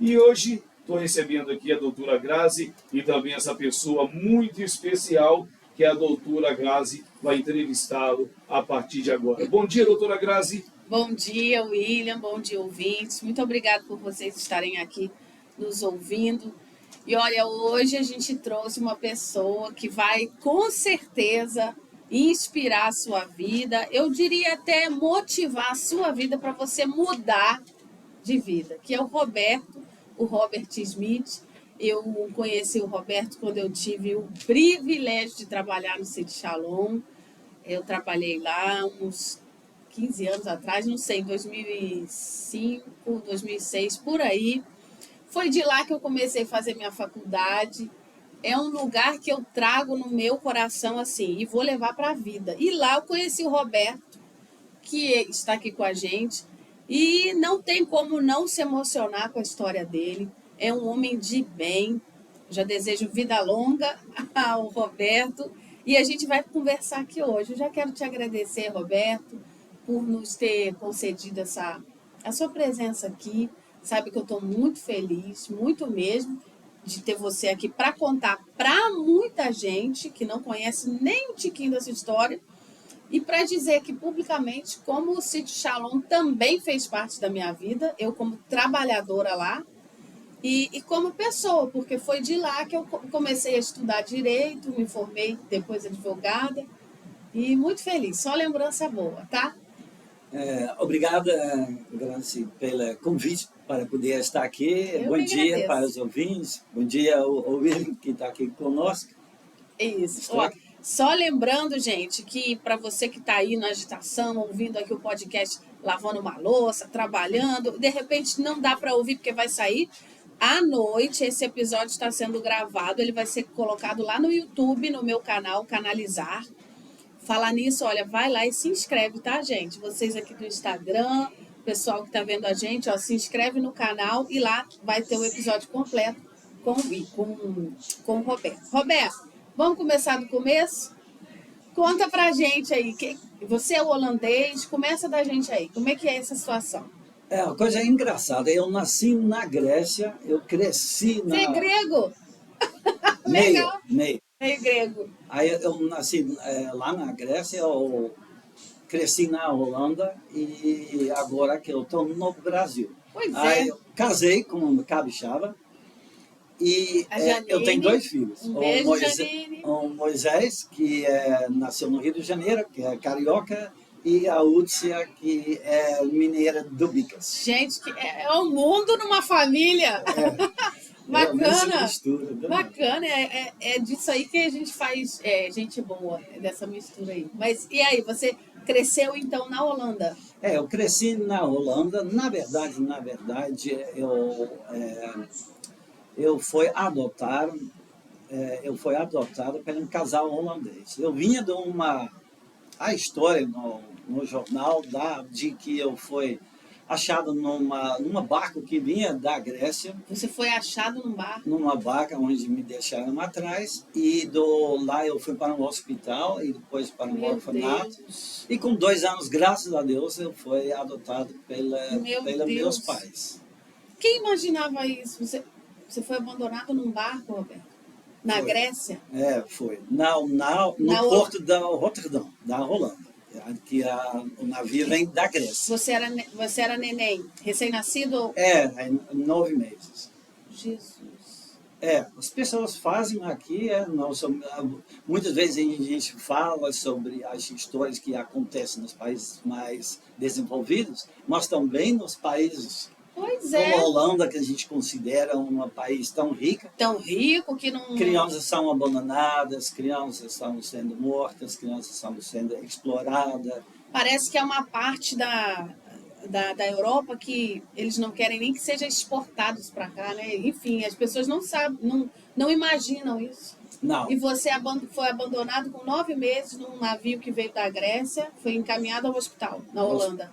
E hoje estou recebendo aqui a doutora Grazi e também essa pessoa muito especial, que é a doutora Grazi, vai entrevistá-lo a partir de agora. Bom dia, doutora Grazi. Bom dia, William. Bom dia, ouvintes. Muito obrigada por vocês estarem aqui nos ouvindo. E olha, hoje a gente trouxe uma pessoa que vai, com certeza, inspirar a sua vida. Eu diria até motivar a sua vida para você mudar de vida, que é o Robert Smith. Eu conheci o Roberto quando eu tive o privilégio de trabalhar no City Shalom. Eu trabalhei lá uns 15 anos atrás, não sei, em 2005, 2006, por aí. Foi de lá que eu comecei a fazer minha faculdade. É um lugar que eu trago no meu coração assim e vou levar para a vida. E lá eu conheci o Roberto, que está aqui com a gente, e não tem como não se emocionar com a história dele. É um homem de bem. Já desejo vida longa ao Roberto e a gente vai conversar aqui hoje. Eu já quero te agradecer, Roberto, por nos ter concedido a sua presença aqui. Sabe que eu estou muito feliz, muito mesmo, de ter você aqui para contar para muita gente que não conhece nem um tiquinho dessa história e para dizer aqui publicamente como o City Shalom também fez parte da minha vida, eu como trabalhadora lá e como pessoa, porque foi de lá que eu comecei a estudar direito, me formei depois advogada e muito feliz, só lembrança boa, tá? Obrigada, Grazi, pelo convite para poder estar aqui. Bom dia para os ouvintes, bom dia ao William que está aqui conosco. Isso. Ó, só lembrando, gente, que para você que está aí na agitação, ouvindo aqui o podcast, lavando uma louça, trabalhando, de repente não dá para ouvir porque vai sair à noite. Esse episódio está sendo gravado, ele vai ser colocado lá no YouTube, no meu canal, Canalizar. Falar nisso, olha, vai lá e se inscreve, tá, gente? Vocês aqui do Instagram, pessoal que tá vendo a gente, ó, se inscreve no canal e lá vai ter o episódio completo com o Roberto. Roberto, vamos começar do começo? Conta pra gente aí, você é holandês, começa da gente aí, como é que é essa situação? É uma coisa engraçada, eu nasci na Grécia, eu cresci na... Você é grego? Legal. Meio. É grego. Aí eu nasci lá na Grécia, eu cresci na Holanda e agora que eu estou no Brasil. Pois aí eu casei com uma capixaba e eu tenho 2 filhos. Beijo, o Moisés, que nasceu no Rio de Janeiro, que é carioca, e a Úcia, que é mineira do Bicas. Gente, é um mundo numa família. Bacana, mistura, bacana, é disso aí que a gente faz gente boa, dessa mistura aí. Mas e aí, você cresceu então na Holanda? Eu cresci na Holanda, na verdade, eu fui adotado por um casal holandês. Eu vinha de a história no jornal de que eu fui achado numa barca que vinha da Grécia. Você foi achado num barco? Numa barca onde me deixaram atrás. E lá eu fui para um hospital e depois para um orfanato. E com 2 anos, graças a Deus, eu fui adotado pelos meus pais. Quem imaginava isso? Você foi abandonado num barco, Roberto? Na Grécia? Foi. No porto de Rotterdam, da Holanda. Que o navio vem da Grécia. Você era neném, recém-nascido? 9 meses. Jesus. As pessoas fazem aqui, muitas vezes a gente fala sobre as histórias que acontecem nos países mais desenvolvidos, mas também nos países como a Holanda, que a gente considera um país tão rico. Tão rico que não... Crianças são abandonadas, crianças estão sendo mortas, crianças estão sendo exploradas. Parece que é uma parte da Europa que eles não querem nem que sejam exportados para cá, né? Enfim, as pessoas não sabem, não imaginam isso. Não. E você foi abandonado com 9 meses num navio que veio da Grécia, foi encaminhado ao hospital, na Holanda.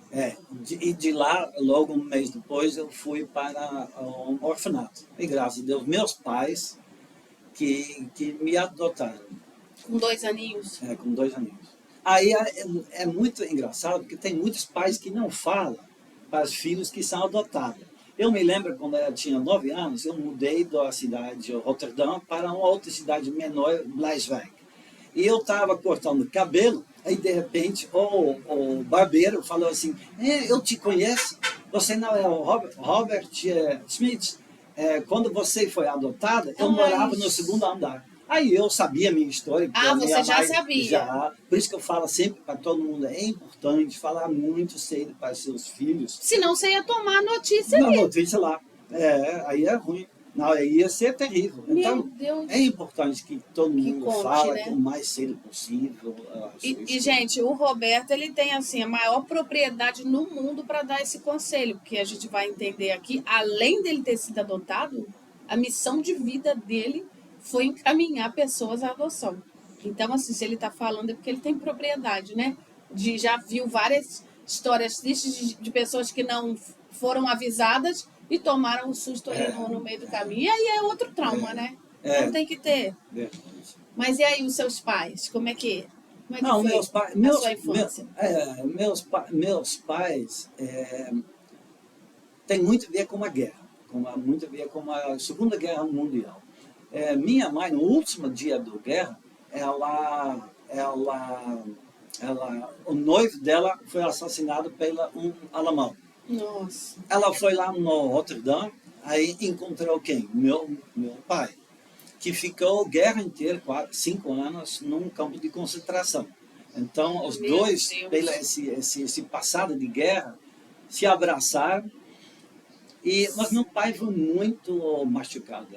E de lá, logo um mês depois, eu fui para um orfanato. E graças a Deus, meus pais que me adotaram. Com 2 aninhos? Com 2 aninhos. Aí é muito engraçado, porque tem muitos pais que não falam para os filhos que são adotados. Eu me lembro quando eu tinha 9 anos, eu mudei da cidade de Roterdã para uma outra cidade menor, Bleiswijk. E eu estava cortando cabelo, aí de repente o barbeiro falou assim, eu te conheço, você não é o Robert Smith? Quando você foi adotada, eu morava no segundo andar. Aí eu sabia a minha história. Você já sabia. Já. Por isso que eu falo sempre para todo mundo, é importante falar muito cedo para seus filhos. Senão você ia tomar notícia Não, ali. notícia lá. Aí é ruim. Não, aí ia ser terrível. Meu Então, Deus. é importante que todo mundo conte, fala né? o mais cedo possível. E, gente, o Roberto, ele tem assim a maior propriedade no mundo para dar esse conselho, porque a gente vai entender aqui, além dele ter sido adotado, a missão de vida dele foi encaminhar pessoas à adoção. Então, assim, se ele está falando é porque ele tem propriedade, né? Já viu várias histórias tristes de pessoas que não foram avisadas e tomaram um susto ali no meio do caminho. E aí é outro trauma, né? Então tem que ter. Verdade. Mas e aí os seus pais? Como é que Não, foi meus pais, a sua infância? meus pais têm muito a ver com a guerra, muito a ver com a Segunda Guerra Mundial. Minha mãe, no último dia da guerra, o noivo dela foi assassinado por um alemão. Nossa. Ela foi lá no Roterdã, aí encontrou quem? Meu pai, que ficou a guerra inteira, 5 anos, num campo de concentração. Então, os dois, pelo esse passado de guerra, se abraçaram. Mas meu pai foi muito machucado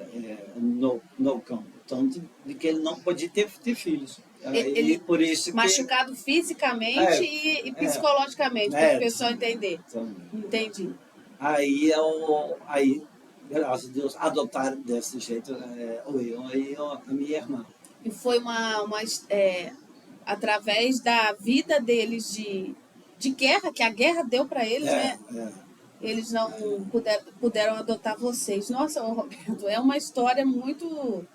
no campo, tanto de que ele não podia ter filhos. Ele por isso machucado fisicamente e psicologicamente, para o pessoal entender. Entendi. Aí, graças a Deus, adotaram desse jeito eu e a minha irmã. E foi através da vida deles de guerra, que a guerra deu para eles, né? Eles não puderam adotar vocês. Nossa, Roberto, é uma história muito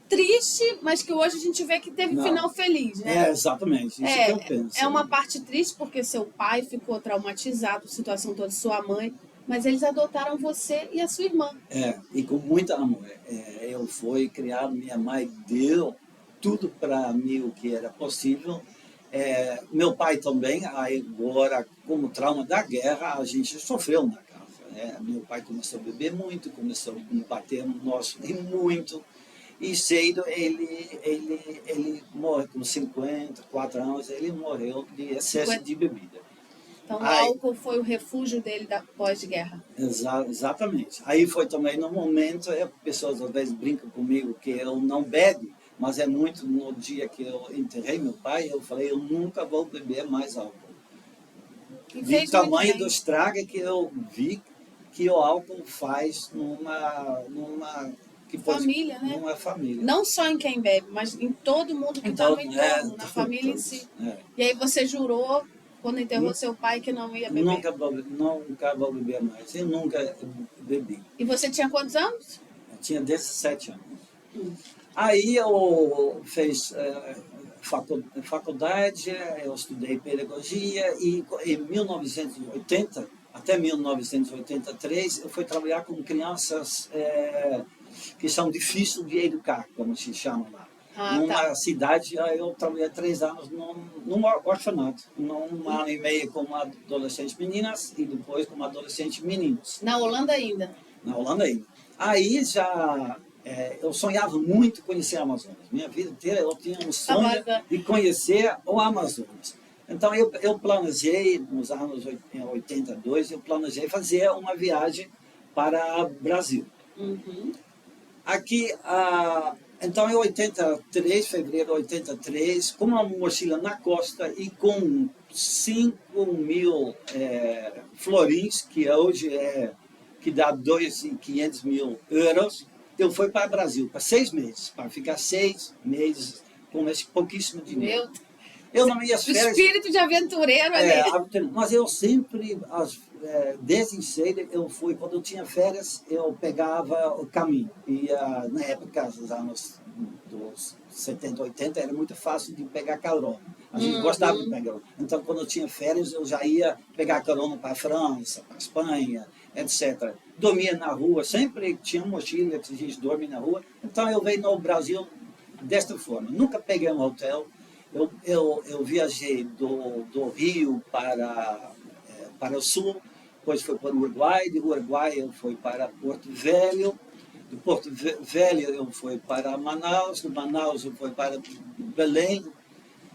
triste, mas que hoje a gente vê que teve um final feliz, né? Exatamente, isso que eu penso. É uma parte triste porque seu pai ficou traumatizado, situação toda de sua mãe, mas eles adotaram você e a sua irmã. E com muito amor. Eu fui criado, minha mãe deu tudo para mim o que era possível. Meu pai também, agora, como trauma da guerra, a gente sofreu na casa. Meu pai começou a beber muito, começou a bater no nosso muito. E cedo ele morreu, com 54 anos, ele morreu de excesso de bebida. Então o álcool foi o refúgio dele da pós-guerra. Exatamente. Aí foi também no momento, pessoas às vezes brincam comigo que eu não bebo, mas é muito no dia que eu enterrei meu pai, eu falei, eu nunca vou beber mais álcool. De tamanho do estrago que eu vi que o álcool faz numa família, né? Numa família. Não só em quem bebe, mas em todo mundo que estava em torno, na família em si. E aí você jurou, quando enterrou seu pai, que não ia beber? Nunca vou beber mais. Eu nunca bebi. E você tinha quantos anos? Eu tinha 17 anos. Aí eu fiz faculdade, eu estudei pedagogia e em 1980, até 1983, eu fui trabalhar com crianças que são difíceis de educar, como se chama lá. Numa cidade, eu trabalhei 3 anos num orfanato, num ano e meio com adolescentes meninas e depois com adolescentes meninos. Na Holanda ainda? Na Holanda ainda. Aí já eu sonhava muito conhecer a Amazonas. Minha vida inteira eu tinha um sonho de conhecer o Amazonas. Então eu planejei, nos anos 82, eu planejei fazer uma viagem para o Brasil. Uhum. Aqui, então em 83, fevereiro de 83, com uma mochila na costa e com 5.000 florins, que hoje que dá 2.500 mil euros, eu fui para o Brasil, para 6 meses, para ficar 6 meses com esse pouquíssimo dinheiro. Eu não ia férias. Espírito de aventureiro ali. Mas eu sempre, desde cedo, eu fui, quando eu tinha férias, eu pegava o caminho. E na época, nos anos dos 70, 80, era muito fácil de pegar carona. A gente gostava de pegar carona. Então, quando eu tinha férias, eu já ia pegar carona para a França, para a Espanha, etc. Dormia na rua, sempre tinha mochila que a gente dorme na rua. Então eu venho no Brasil desta forma. Nunca peguei um hotel. Eu viajei do Rio para o sul, depois fui para o Uruguai, do Uruguai eu fui para Porto Velho, de Porto Velho eu fui para Manaus, de Manaus eu fui para Belém.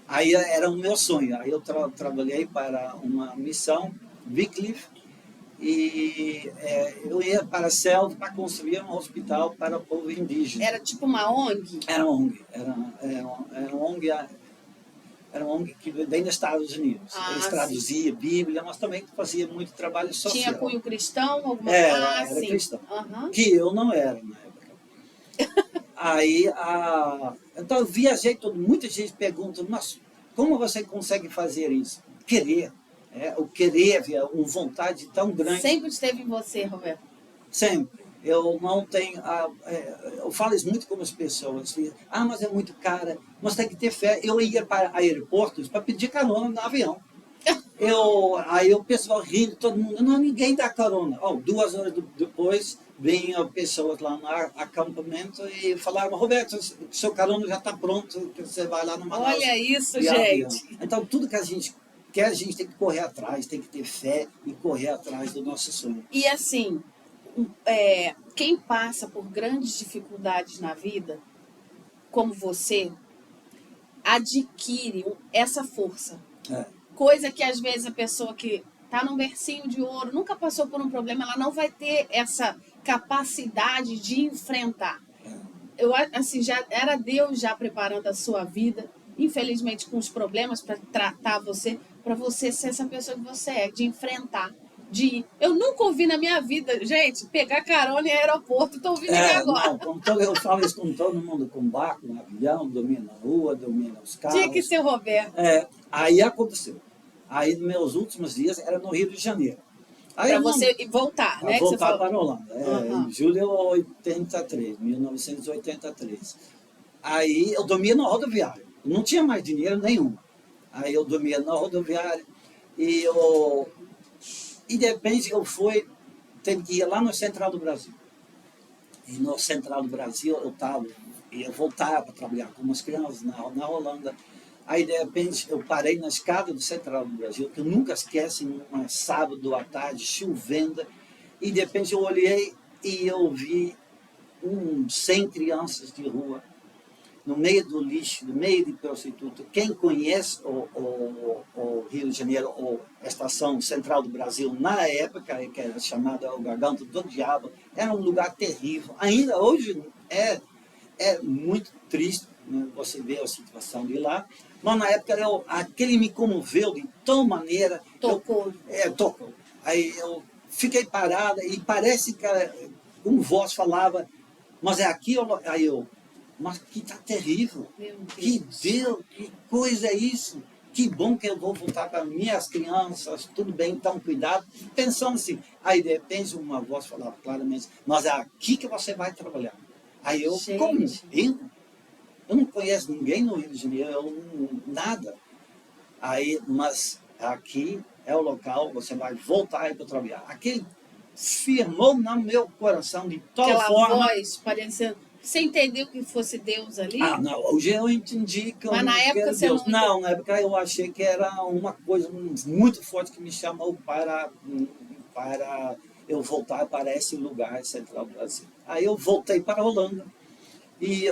Aí era o meu sonho. Aí eu trabalhei para uma missão, Wycliffe, e eu ia para a selva para construir um hospital para o povo indígena. Era tipo uma ONG? Era uma ONG. Era uma ONG que vem dos Estados Unidos. Eles traduziam Bíblia, mas também faziam muito trabalho social. Tinha cunho cristão? Alguma... Era sim. cristão. Que eu não era na época. Aí, então eu viajei todo. Muita gente pergunta, mas como você consegue fazer isso? Querer. O querer, uma vontade tão grande. Sempre esteve em você, Roberto? Sempre. Eu não tenho... eu falo isso muito com as pessoas. Mas é muito cara. Mas tem que ter fé. Eu ia para aeroportos para pedir carona no avião. Aí o pessoal rindo, todo mundo... Não, ninguém dá carona. 2 horas depois, vinham pessoas lá no acampamento e falaram, Roberto, seu carona já está pronto, você vai lá no Manaus. Olha isso, gente! Então, tudo que a gente quer, a gente tem que correr atrás, tem que ter fé e correr atrás do nosso sonho. E assim, quem passa por grandes dificuldades na vida, como você, adquire essa força. Coisa que às vezes a pessoa que está num bercinho de ouro, nunca passou por um problema, ela não vai ter essa capacidade de enfrentar. Eu, assim, já era Deus já preparando a sua vida, infelizmente com os problemas para tratar você, para você ser essa pessoa que você é, de enfrentar. Eu nunca ouvi na minha vida, gente, pegar carona em aeroporto, estou ouvindo aqui agora. Não, eu falo isso com todo mundo, com barco, com avião, dormia na rua, dormia nos carros. Tinha que ser o Roberto. Aí aconteceu. Aí, meus últimos dias, era no Rio de Janeiro. Para você voltar, né? Voltar para a Holanda, em julho de 1983. Aí eu dormia na rodoviária. Não tinha mais dinheiro nenhum. Aí eu dormia na rodoviária e de repente eu teve que ir lá no Central do Brasil. E no Central do Brasil ia voltar para trabalhar com umas crianças na Holanda. Aí, de repente, eu parei na escada do Central do Brasil, que eu nunca esqueço, num sábado à tarde, chovendo, e de repente eu olhei e eu vi 100 crianças de rua, no meio do lixo, no meio de prostituta. Quem conhece o Rio de Janeiro, ou a Estação Central do Brasil, na época, que era chamada o Garganta do Diabo, era um lugar terrível. Ainda hoje é muito triste, né, você vê a situação de lá. Mas na época aquele me comoveu de tal maneira. Tocou. Tocou. Aí eu fiquei parada e parece que uma voz falava, mas é aqui? Aí mas que está terrível. Que Deus, que coisa é isso? Que bom que eu vou voltar para minhas crianças, tudo bem, então cuidado. Pensando assim, aí de repente uma voz falava claramente, mas é aqui que você vai trabalhar. Aí eu, como? Eu não conheço ninguém no Rio de Janeiro, nada. Aí, mas aqui é o local, você vai voltar para trabalhar. Aquele firmou no meu coração de tal forma... Aquela voz parecendo... Você entendeu que fosse Deus ali? Não, hoje eu entendi que mas na época você Deus. Não, na época eu achei que era uma coisa muito forte que me chamou para eu voltar para esse lugar Central do Brasil. Aí eu voltei para a Holanda. E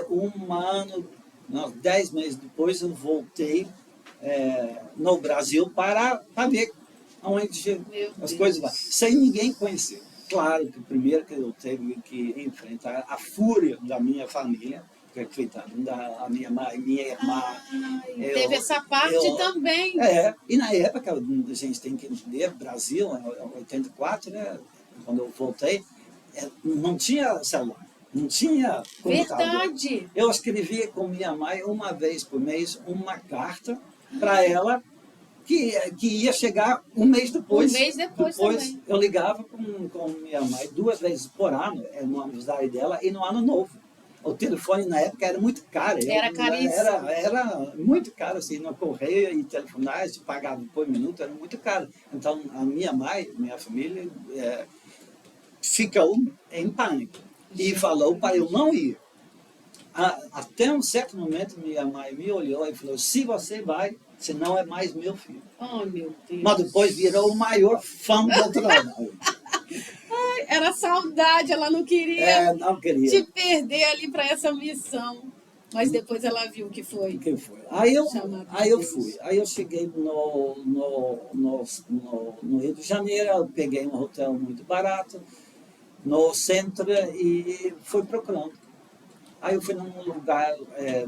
10 meses depois, eu voltei no Brasil para ver onde as coisas vão. Sem ninguém conhecer. Claro que primeiro que eu teve que enfrentar a fúria da minha família, da minha mãe, minha irmã. Teve essa parte também. E na época, a gente tem que entender, Brasil, em 84, né, quando eu voltei, não tinha celular. Não tinha computador. Verdade. Eu escrevia com minha mãe uma vez por mês uma carta para ela que ia chegar um mês depois. Um mês depois também. Eu ligava com minha mãe 2 vezes por ano, no aniversário dela e no ano novo. O telefone na época era muito caro. Era caríssimo. Era muito caro, assim, no correio e telefonar, se pagava por minuto, era muito caro. Então, a minha mãe, minha família... ficou em pânico e falou para eu não ir. Até um certo momento, minha mãe me olhou e falou, se você vai, você não é mais meu filho. Oh, meu Deus. Mas depois virou o maior fã do trabalho. Era saudade, ela não queria Não queria. te perder ali para essa missão. Mas depois ela viu que foi. Que foi. Aí eu Deus. fui. Aí eu cheguei no Rio de Janeiro, eu peguei um hotel muito barato, no centro, e fui procurando. Aí eu fui num lugar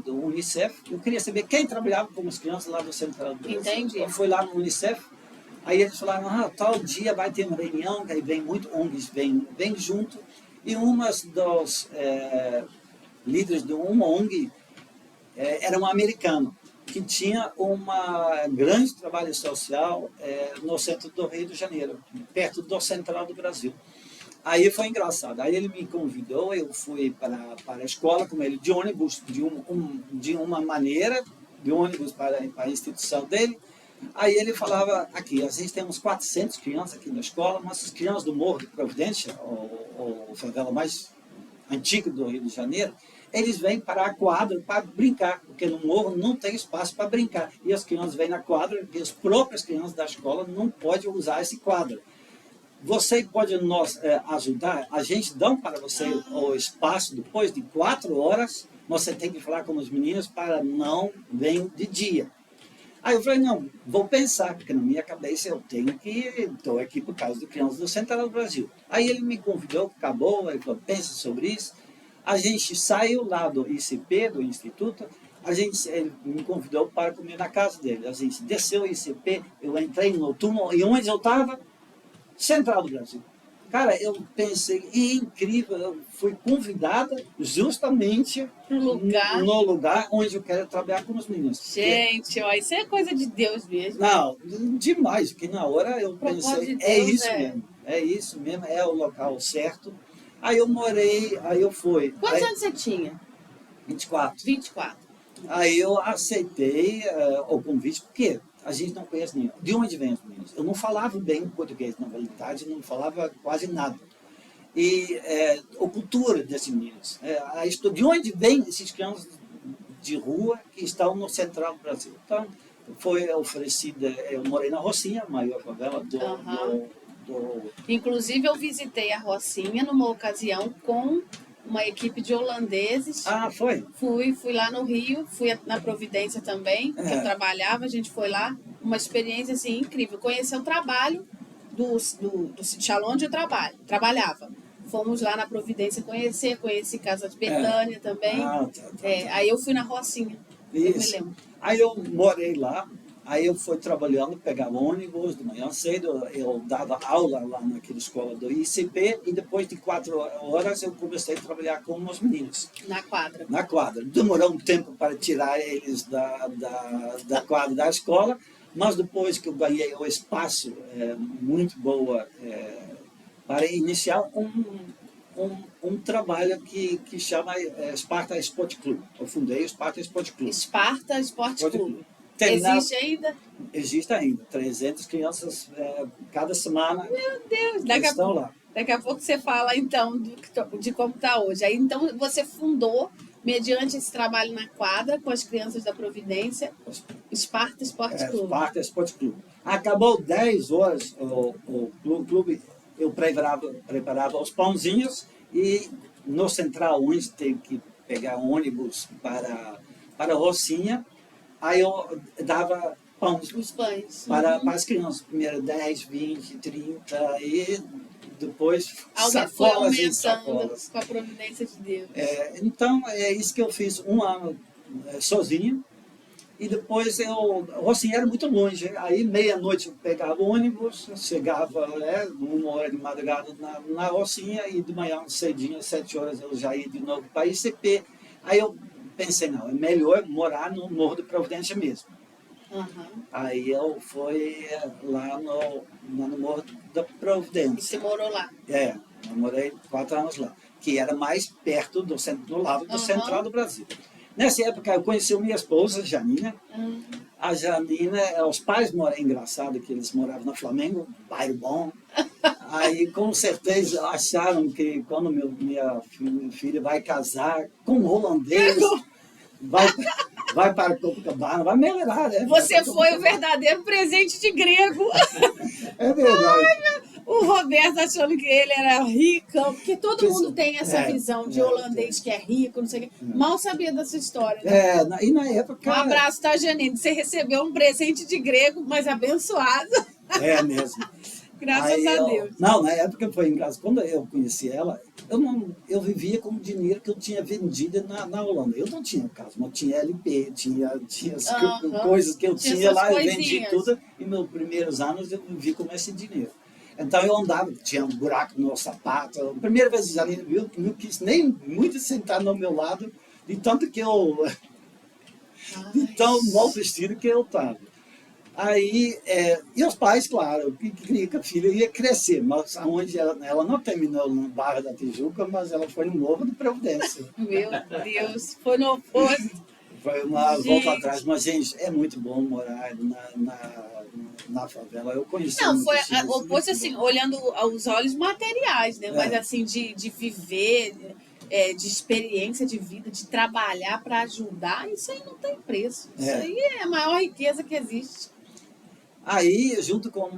do Unicef, eu queria saber quem trabalhava com as crianças lá do Central do Brasil. Entendi. Eu fui lá no Unicef, aí eles falaram, tal dia vai ter uma reunião, que aí vem muito ONGs, vem junto, e uma dos líderes de uma ONG era um americano, que tinha um grande trabalho social no centro do Rio de Janeiro, perto do Central do Brasil. Aí foi engraçado. Aí ele me convidou, eu fui para a escola com ele de ônibus, de uma maneira, de ônibus para a instituição dele. Aí ele falava, aqui, a gente tem uns 400 crianças aqui na escola, mas as crianças do Morro de Providência, o favela mais antigo do Rio de Janeiro, eles vêm para a quadra para brincar, porque no morro não tem espaço para brincar. E as crianças vêm na quadra, porque as próprias crianças da escola não podem usar esse quadro. Você pode nos ajudar? A gente dá para você o espaço, depois de 4 horas, você tem que falar com os meninos para não vir de dia. Aí eu falei, não, vou pensar, porque na minha cabeça eu estou aqui por causa de crianças do Central do Brasil. Aí ele me convidou, acabou, ele falou, pensa sobre isso. A gente saiu lá do ICP, do Instituto, ele me convidou para comer na casa dele. A gente desceu o ICP, eu entrei no túmulo, e onde eu estava? Central do Brasil. Cara, eu pensei, incrível, eu fui convidada justamente no lugar onde eu quero trabalhar com os meninos. Gente, ó, isso é coisa de Deus mesmo. Não, demais, porque na hora eu pensei, é isso mesmo, é o local certo. Aí eu morei, aí eu fui. Quantos anos você tinha? 24. 24. Aí eu aceitei o convite, porque a gente não conhece nenhum. De onde vem os meninos? Eu não falava bem português, na verdade, não falava quase nada. E a cultura desses meninos. De onde vêm esses crianças de rua que estão no Central do Brasil? Então, foi oferecida, eu morei na Rocinha, a maior favela do... Inclusive, eu visitei a Rocinha numa ocasião com uma equipe de holandeses. Ah, foi? Fui lá no Rio, fui na Providência também, que eu trabalhava, a gente foi lá, uma experiência assim incrível, conhecer o trabalho do salão onde eu trabalhava. Fomos lá na Providência conheci Casa de Betânia também. Aí eu fui na Rocinha, eu me lembro. Aí eu morei lá. Aí eu fui trabalhando, pegava ônibus de manhã cedo, eu dava aula lá naquela escola do ICP e depois de 4 horas eu comecei a trabalhar com os meninos. Na quadra? Na quadra. Demorou um tempo para tirar eles da quadra da escola, mas depois que eu ganhei o espaço muito boa para iniciar um trabalho que chama Sparta Sport Club. Eu fundei o Sparta Sport Club. Sparta Sport Club. Existe ainda? Existe ainda. 300 crianças cada semana. Meu Deus! Estão lá. Daqui a pouco você fala, então, de como está hoje. Aí, então, você fundou, mediante esse trabalho na quadra, com as crianças da Providência, Sparta Sport Club. Sparta Sport Club. Acabou 10 horas o clube, eu preparava os pãozinhos e no central, onde tem que pegar um ônibus para a Rocinha, aí eu dava pães para as crianças. Primeiro 10, 20, 30 e depois sacolas e sacolas. Com a providência de Deus. Então, é isso que eu fiz 1 ano sozinho. E depois Rocinha era muito longe. Aí meia-noite eu pegava o ônibus, chegava 1 hora de madrugada na Rocinha e de manhã cedinho, 7 horas eu já ia de novo para ICP. Aí eu pensei, não, é melhor morar no Morro de Providência mesmo. Aí eu fui lá no Morro da Providência. E você morou lá? Eu morei 4 anos lá, que era mais perto do lado do Central do Brasil. Nessa época eu conheci minha esposa, Janina. A Janina, os pais moram, engraçado que eles moravam no Flamengo, bairro bom. Aí, com certeza, acharam que quando minha filha vai casar com um holandês, vai para Copacabana, vai melhorar, né? Você foi o verdadeiro presente de grego. É verdade. O Roberto achando que ele era ricão, porque todo mundo tem essa visão de holandês que é rico, não sei o quê. Mal sabia dessa história, né? E na época... Um abraço, tá, Janine? Você recebeu um presente de grego, mas abençoado. É mesmo. Graças a Deus. Não, na época foi engraçado. Quando eu conheci ela, eu vivia com o dinheiro que eu tinha vendido na Holanda. Eu não tinha casa, mas tinha LP, tinha as coisas que eu tinha lá, eu vendi tudo. E meus primeiros anos eu vivi com esse dinheiro. Então eu andava, tinha um buraco no meu sapato. A primeira vez que a Janine viu, não quis nem muito sentar no meu lado, de tanto que eu... de tão mal vestido que eu estava. Aí, e os pais, claro, queriam que a filha ia crescer, mas onde ela não terminou no Barra da Tijuca, mas ela foi no Morro de Providência. Meu Deus, foi no oposto. Foi uma volta atrás, mas, gente, é muito bom morar na favela. Eu conheci. Não, foi oposto, assim, olhando aos olhos materiais, né? Mas, assim, de viver, de experiência de vida, de trabalhar para ajudar, isso aí não tem preço. Isso aí é a maior riqueza que existe. Aí, junto com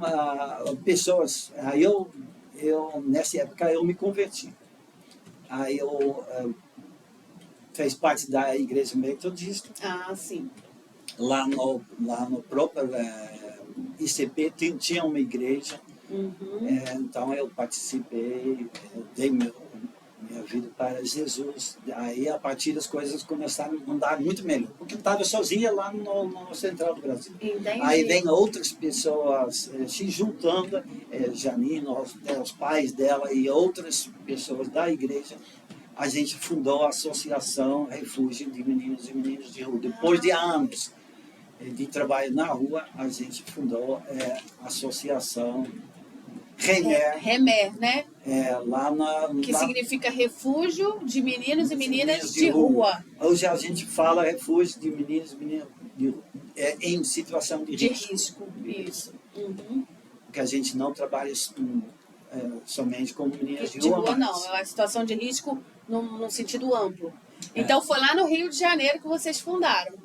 pessoas, aí eu, nessa época, eu me converti. Aí eu fez parte da igreja metodista. Ah, sim. Lá no próprio ICP tinha uma igreja. Então eu participei, dei minha vida para Jesus. Aí, a partir das coisas começaram a andar muito melhor. Porque eu estava sozinha lá no Central do Brasil. Entendi. Aí vem outras pessoas se juntando, Janine, os pais dela e outras pessoas da igreja. A gente fundou a Associação Refúgio de Meninos e Meninas de Rua. Depois de anos de trabalho na rua, a gente fundou a Associação Remer, né? Que significa Refúgio de Meninos e Meninas de Rua. Hoje a gente fala refúgio de meninos e meninas em situação de risco. Isso. Porque a gente não trabalha somente com meninas de rua. De rua não, é uma situação de risco no sentido amplo. Então foi lá no Rio de Janeiro que vocês fundaram.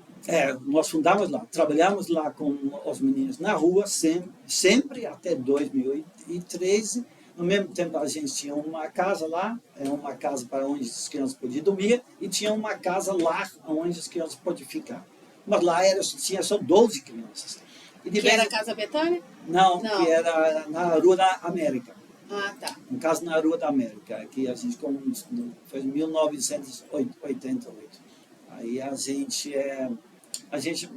Nós fundamos lá, trabalhamos lá com os meninos na rua, sempre até 2013. No mesmo tempo, a gente tinha uma casa lá, uma casa para onde as crianças podiam dormir, e tinha uma casa lá onde as crianças podiam ficar. Mas lá tinha só 12 crianças. Que era a Casa Betânia? Não, que era na Rua da América. Ah, tá. Um caso na Rua da América, que a gente foi em 1988. Aí a gente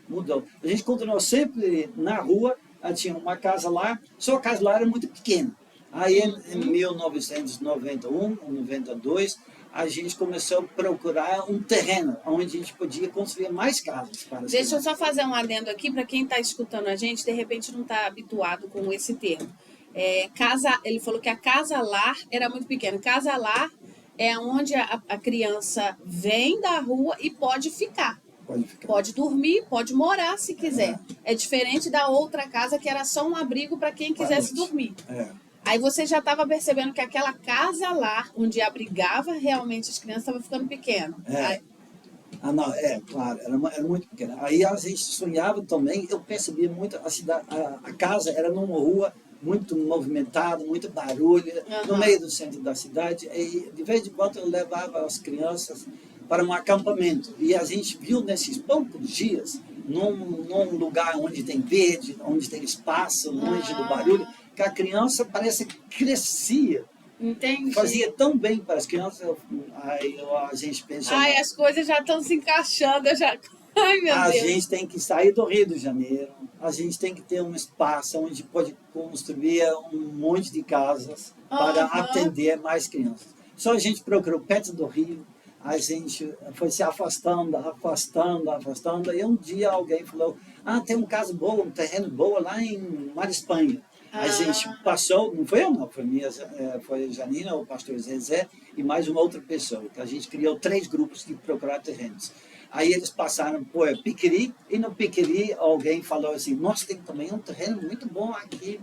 mudou. A gente continuou sempre na rua, tinha uma casa lá, só a casa lá era muito pequena. Aí em 1991, 92, a gente começou a procurar um terreno onde a gente podia construir mais casas. Deixa eu só fazer um adendo aqui, para quem está escutando a gente, de repente não está habituado com esse termo. Ele falou que a casa-lar era muito pequena. Casa-lar é onde a criança vem da rua e pode ficar. Pode dormir, pode morar se quiser. É diferente da outra casa que era só um abrigo para quem quisesse dormir. Aí você já estava percebendo que aquela casa lá, onde abrigava realmente as crianças, estava ficando pequeno. Claro, era muito pequena. Aí a gente sonhava também, eu percebia muito, a casa era numa rua muito movimentada, muito barulho, no meio do centro da cidade. E de vez em quando eu levava as crianças para um acampamento. E a gente viu nesses poucos dias, num lugar onde tem verde, onde tem espaço, longe do barulho, que a criança parece que crescia. Entendi. Fazia tão bem para as crianças. Aí a gente pensou... as coisas já estão se encaixando. Ai, meu Deus. A gente tem que sair do Rio de Janeiro. A gente tem que ter um espaço onde pode construir um monte de casas para atender mais crianças. Só a gente procurou perto do Rio. A gente foi se afastando. E um dia alguém falou, tem uma casa boa, um terreno bom lá em Mar Espanha. A gente passou, não foi eu não, foi a Janina, o pastor Zezé, e mais uma outra pessoa. A gente criou 3 grupos de procurar terrenos. Aí eles passaram por Piqueri, e no Piqueri alguém falou assim, nós temos também um terreno muito bom aqui,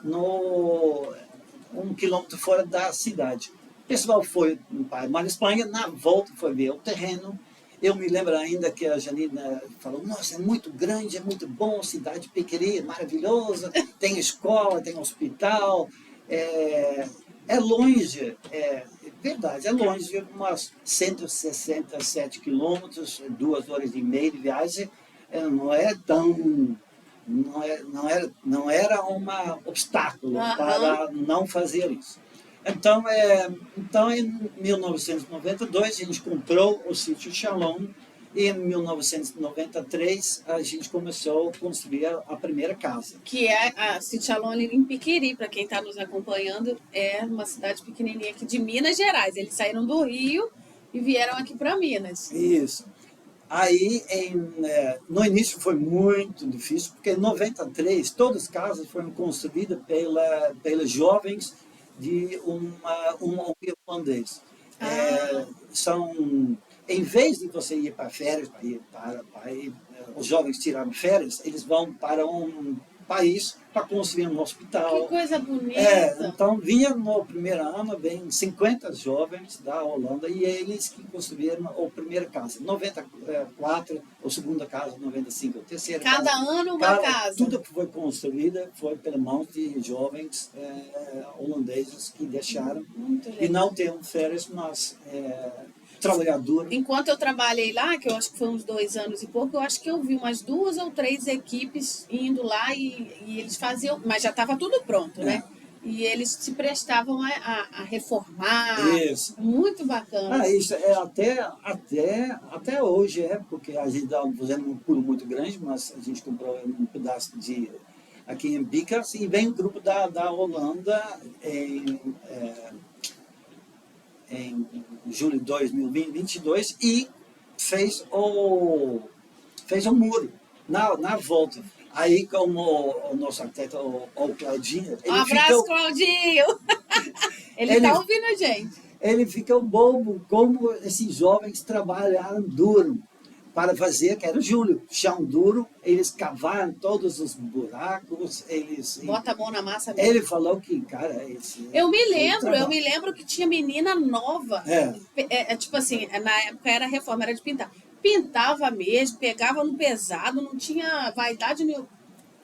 1 quilômetro fora da cidade. O pessoal foi para a Espanha, na volta foi ver o terreno. Eu me lembro ainda que a Janina falou, nossa, é muito grande, é muito bom, cidade de Piqueri, maravilhosa, tem escola, tem hospital, é longe, verdade, é longe, umas 167 quilômetros, 2 horas e meia de viagem, não é tão, não era um obstáculo para não fazer isso. Então, em 1992, a gente comprou o sítio Shalom, e em 1993 a gente começou a construir a primeira casa. Que é a Sítio Shalom ali em Piqueri, para quem está nos acompanhando, é uma cidade pequenininha aqui de Minas Gerais. Eles saíram do Rio e vieram aqui para Minas. Isso. Aí, no início foi muito difícil, porque em 93 todas as casas foram construídas pelos jovens de um irlandês. Em vez de você ir para férias, os jovens tiraram férias, eles vão para um país para construir um hospital. Que coisa bonita! Então, vinha no primeiro ano, vem 50 jovens da Holanda e eles que construíram a primeira casa. 94, a segunda casa, 95, a terceira casa. Cada ano uma casa. Tudo que foi construída foi pelas mãos de jovens holandeses que deixaram e não têm férias, mas trabalhador. Enquanto eu trabalhei lá, que eu acho que foi uns 2 anos e pouco, eu acho que eu vi umas 2 ou 3 equipes indo lá e eles faziam, mas já estava tudo pronto, né? E eles se prestavam a reformar. Isso. Muito bacana. Isso é até hoje, porque a gente estava fazendo um pulo muito grande, mas a gente comprou um pedaço aqui em Bicas e vem o grupo da Holanda em julho de 2022 e fez o muro na volta. Aí, como o nosso arquiteto, o Claudinho... Um abraço, Claudinho! Ele está ouvindo a gente. Ele fica bobo como esses jovens trabalharam duro para fazer, que era o Júlio, chão duro, eles cavaram todos os buracos, eles... Bota a mão na massa mesmo. Ele falou que, cara... Eu me lembro que tinha menina nova. Tipo assim, na época era reforma, era de pintar. Pintava mesmo, pegava no pesado, não tinha vaidade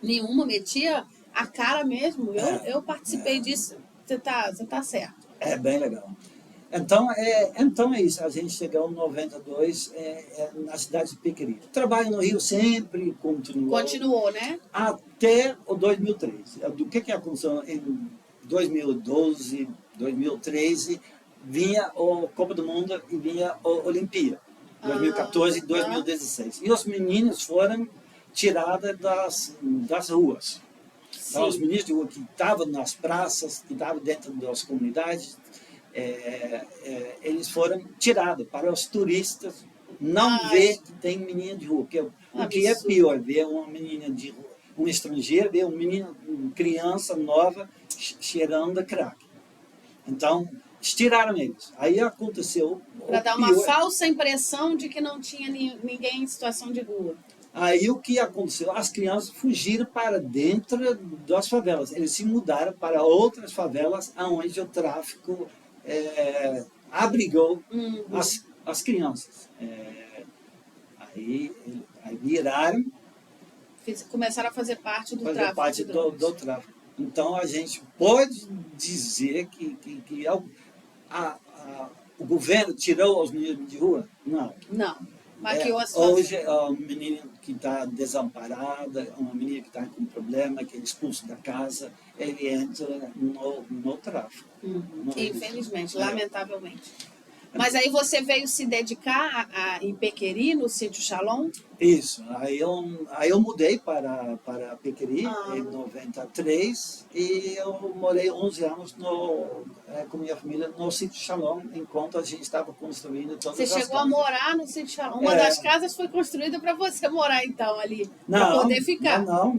nenhuma, metia a cara mesmo. Eu participei disso, você tá certo. É bem legal. Então é isso, a gente chegou em 92 na cidade de Piqueri. O trabalho no Rio sempre continuou. Continuou, né? Até o 2013. O que aconteceu em 2012, 2013, vinha a Copa do Mundo e vinha a Olimpíada. 2014 e 2016. E os meninos foram tirados das ruas. Então, os meninos de rua que estavam nas praças, que estavam dentro das comunidades, eles foram tirados para os turistas não ver que tem menina de rua. O que é pior, ver uma menina de rua, um estrangeiro, ver uma criança nova cheirando crack. Então, tiraram eles. Aí aconteceu... Para dar uma falsa impressão de que não tinha ninguém em situação de rua. Aí o que aconteceu? As crianças fugiram para dentro das favelas. Eles se mudaram para outras favelas onde o tráfico abrigou as crianças. Aí viraram... Começaram a fazer parte do tráfico. Parte do tráfico. Então, a gente pode dizer que o governo tirou os meninos de rua? Não. Não. Maquiou a situação. Hoje, uma menina que está desamparada, uma menina que está com problema, que é expulso da casa, ele entra no tráfico. Infelizmente, lamentavelmente. Mas aí você veio se dedicar em Piqueri, no sítio Shalom? Isso. Aí eu mudei para Pequeri em 93 e eu morei 11 anos com minha família no Sítio Shalom, enquanto a gente estava construindo todas Você as chegou a casas. morar no Sítio Shalom? Uma É. das casas foi construída para você morar, então, ali, para Não, poder ficar. não.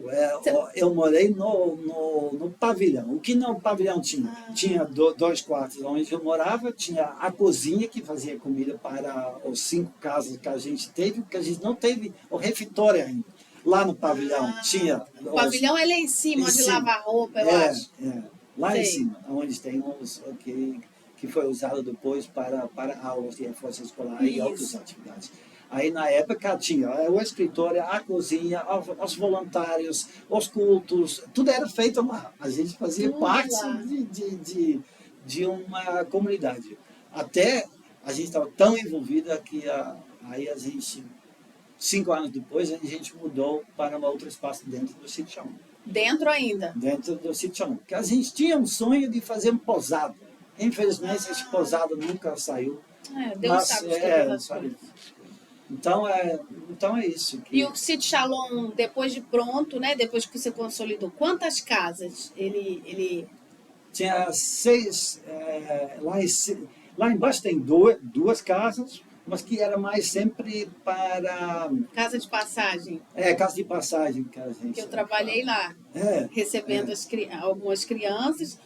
Eu morei no pavilhão. O que no pavilhão tinha? Tinha dois quartos onde eu morava, tinha a cozinha que fazia comida para os 5 casas que a gente teve, porque a gente não teve o refeitório ainda. Lá no pavilhão tinha... O pavilhão é lá em cima, onde lava roupa, eu acho. Lá Sei. em cima, onde tem uns que foi usado depois para aulas de reforço escolar e Isso. outras atividades. Aí, na época, tinha o escritório, a cozinha, os voluntários, os cultos, tudo era feito lá. A gente fazia Tudo parte lá. de uma comunidade. Até a gente estava tão envolvida que aí a gente, 5 anos depois, a gente mudou para um outro espaço dentro do Sítio Shalom. Dentro ainda. Dentro do Sítio Shalom. Porque a gente tinha um sonho de fazer um pousada. Infelizmente, esse pousada nunca saiu. Deus sabe de todas as sabe. coisas. Então é isso. E o Sítio Shalom, depois de pronto, né? Depois que você consolidou, quantas casas ele... Tinha 6, lá embaixo tem duas casas, mas que era mais sempre para... Casa de passagem, casa de passagem que a gente... que eu trabalhei lá, É, recebendo algumas crianças,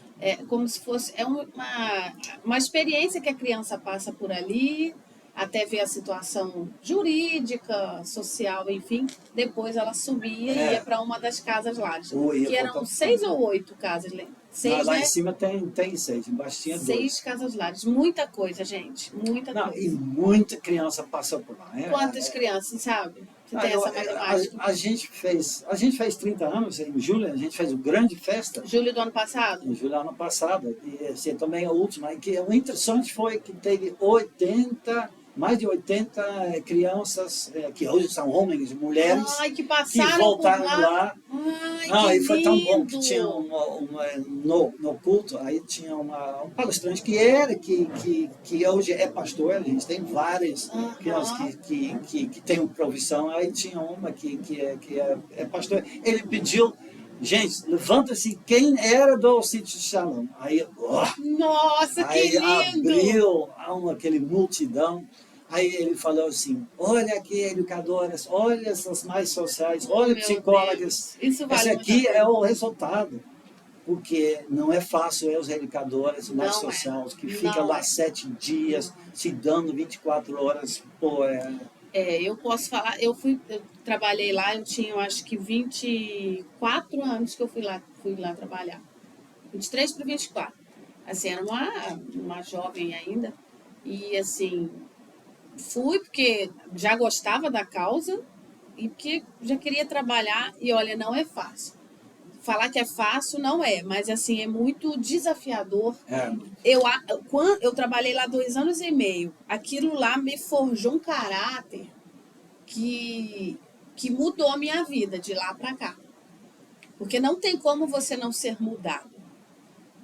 como se fosse uma experiência que a criança passa por ali, até ver a situação jurídica, social, enfim. Depois ela subia e ia para uma das casas lá. Que eram 6 ou 8 casas, lembra? 6, lá né? em cima tem 6, embaixo tinha 2. 6 casas lares. Muita coisa, gente. Muita coisa. E muita criança passou por lá. Quantas crianças, sabe? Você tem essa matemática? A gente fez 30 anos em julho, a gente fez uma grande festa. Julho do ano passado? Em julho do ano passado. E esse é também a última. E que o interessante foi que teve mais de 80 crianças, que hoje são homens e mulheres, que passaram que voltaram por lá. E foi tão bom que tinha no culto, aí tinha um palestrante que hoje é pastor, a gente tem várias crianças que tem profissão, aí tinha uma que é pastor. Ele pediu: gente, levanta-se quem era do Sítio Shalom. Aí, nossa, que lindo! Abriu aquele multidão. Aí ele falou assim: olha aqui, educadoras, olha essas mais sociais, olha psicólogas. Isso vale Esse aqui é o resultado. Porque não é fácil, os educadores mais sociais, que ficam lá 7 dias, se dando 24 horas. Eu posso falar, eu trabalhei lá, eu tinha, eu acho que 24 anos que eu fui lá trabalhar. 23 para 24. Assim, era uma jovem ainda. E, assim, fui porque já gostava da causa e porque já queria trabalhar. E, olha, não é fácil. Falar que é fácil não é, mas, assim, é muito desafiador. Eu trabalhei lá 2 anos e meio. Aquilo lá me forjou um caráter que mudou a minha vida de lá para cá. Porque não tem como você não ser mudado.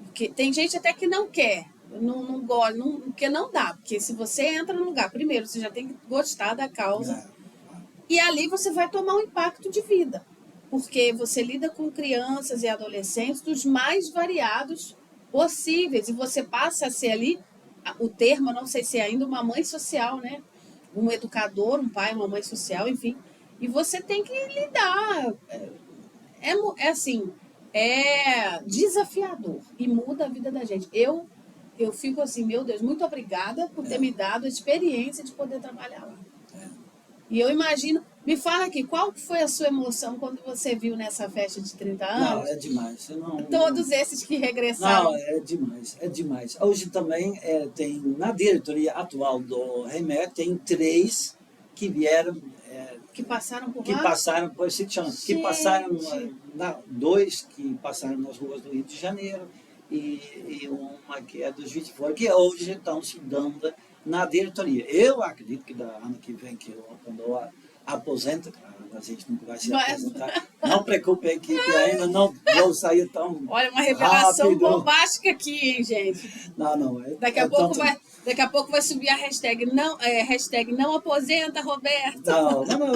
Porque tem gente até que não quer, não gosta, porque não dá. Porque se você entra no lugar, primeiro, você já tem que gostar da causa. E ali você vai tomar um impacto de vida. Porque você lida com crianças e adolescentes dos mais variados possíveis. E você passa a ser ali, o termo, eu não sei se é ainda uma mãe social, né? Um educador, um pai, uma mãe social, enfim. E você tem que lidar. É desafiador e muda a vida da gente. Eu fico assim, meu Deus, muito obrigada por ter me dado a experiência de poder trabalhar lá. E eu imagino, me fala aqui, qual foi a sua emoção quando você viu nessa festa de 30 anos? Não, é demais. Todos esses que regressaram. Não, é demais. Hoje também tem, na diretoria atual do Remer, tem 3 que vieram... que passaram por lá? Que passaram por Sítio Shalom. Que passaram, 2 que passaram nas ruas do Rio de Janeiro e uma que é dos 20 fora, que hoje estão se dando na diretoria. Eu acredito que da ano que vem, quando eu aposento, a gente nunca vai se aposentar, não preocupe a equipe, ainda não vou sair tão Olha, uma revelação rápido. bombástica aqui, hein, gente? Não. Daqui a pouco Daqui a pouco vai subir a hashtag não aposenta, Roberto.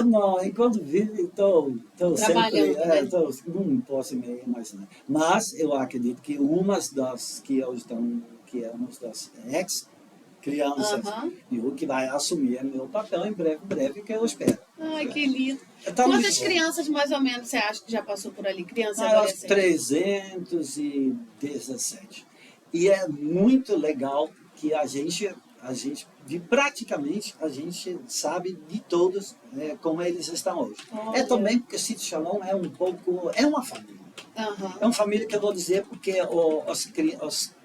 Não. Enquanto vivo, estou sempre... Trabalhando, né? Não posso me imaginar. Mas eu acredito que umas das que hoje estão, que é uma das ex-crianças, Aham. e o que vai assumir meu papel em breve, que eu espero. Ai, que lindo. Tá Quantas muito bom. crianças, mais ou menos, você acha que já passou por ali? Criança e Eu acho adolescente? 317. E é muito legal que praticamente, a gente sabe de todos como eles estão hoje. Olha. É também porque Sítio Shalom é uma família. Aham. É uma família que eu vou dizer porque as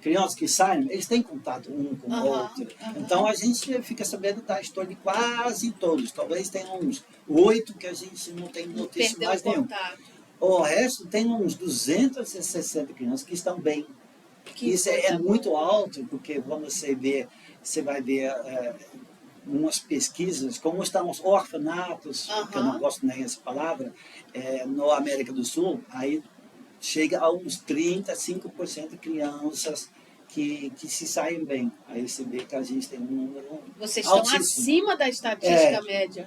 crianças que saem, eles têm contato um com o Aham, outro. aham. Então a gente fica sabendo da história de quase todos. Talvez tenha uns 8 que a gente não tem notícia Perdeu mais o nenhuma. contato. O resto tem uns 260 crianças que estão bem. Que Isso coisa é muito boa. alto, porque quando você vai ver umas pesquisas, como estão os orfanatos, que eu não Aham. gosto nem essa palavra, na América do Sul, aí chega a uns 35% de crianças que se saem bem. Aí você vê que a gente tem um número Vocês estão altíssimo. acima da estatística média.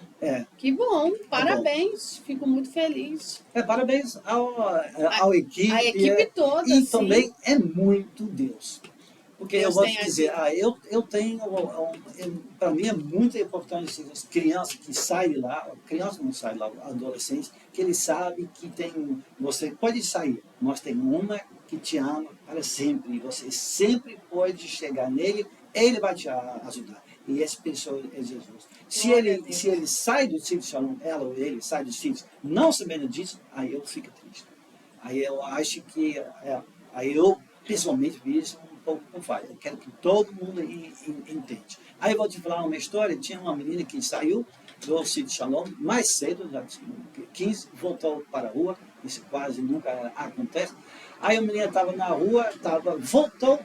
Que bom, parabéns. Fico muito feliz. Parabéns ao equipe. A equipe toda, E sim. também é muito Deus. Porque Deus eu vou tem te dizer, eu tenho, para mim é muito importante as crianças que saem de lá, crianças não saem lá, adolescentes, que eles sabem que você pode sair, mas tem uma que te ama para sempre, e você sempre pode chegar nele, ele vai te ajudar. E essa pessoa é Jesus. Se ele sai do sítio Shalom, ela ou ele sai do sítio, não sabendo disso, aí eu fico triste. Aí eu acho que, aí eu pessoalmente vi isso um pouco com falha. Eu quero que todo mundo entenda. Aí eu vou te falar uma história. Tinha uma menina que saiu do sítio Shalom mais cedo, já tinha 15, voltou para a rua. Isso quase nunca acontece. Aí a menina estava na rua, voltou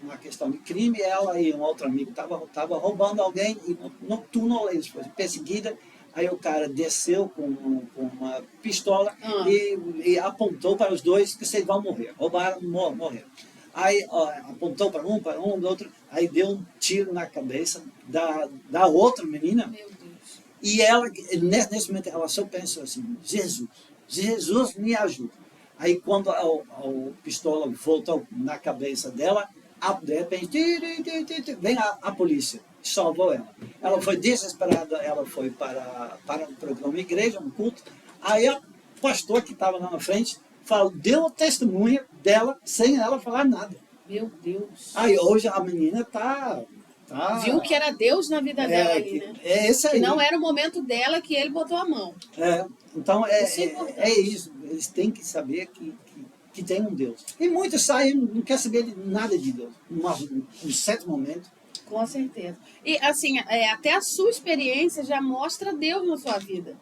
na questão de crime. Ela e um outro amigo estavam roubando alguém e no túnel eles foram perseguidas. Aí o cara desceu com uma pistola e apontou para os dois que vocês vão morrer. Roubaram, morreram. Aí apontou para um, do outro. Aí deu um tiro na cabeça da outra menina. Meu Deus. E ela, nesse momento, ela só pensou assim, Jesus me ajuda. Aí quando a pistola voltou na cabeça dela, de repente, vem a polícia. Salvou ela. Ela foi desesperada, ela foi para uma igreja, um culto. Aí o pastor que estava lá na frente deu o testemunho dela sem ela falar nada. Meu Deus. Aí hoje a menina está... Viu que era Deus na vida dela ali, né? É esse aí. Que não era o momento dela que ele botou a mão. Então Isso é importante. isso. Eles têm que saber que tem um Deus. E muitos saem, não querem saber de nada de Deus. Num certo momento. Com certeza. E assim, até a sua experiência já mostra Deus na sua vida.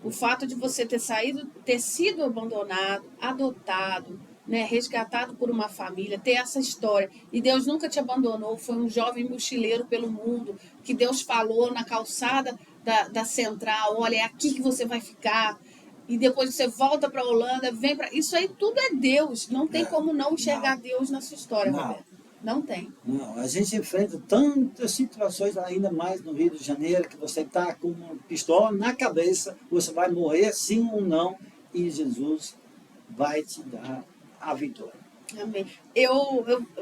O fato de você ter sido abandonado, adotado, né, resgatado por uma família, ter essa história. E Deus nunca te abandonou, foi um jovem mochileiro pelo mundo, que Deus falou na calçada da central, olha, é aqui que você vai ficar. E depois você volta para a Holanda, vem para... Isso aí tudo é Deus. Não tem como não enxergar Deus na sua história, Roberto. Não tem. Não, a gente enfrenta tantas situações, ainda mais no Rio de Janeiro, que você está com uma pistola na cabeça, você vai morrer sim ou não, e Jesus vai te dar a vitória. Amém.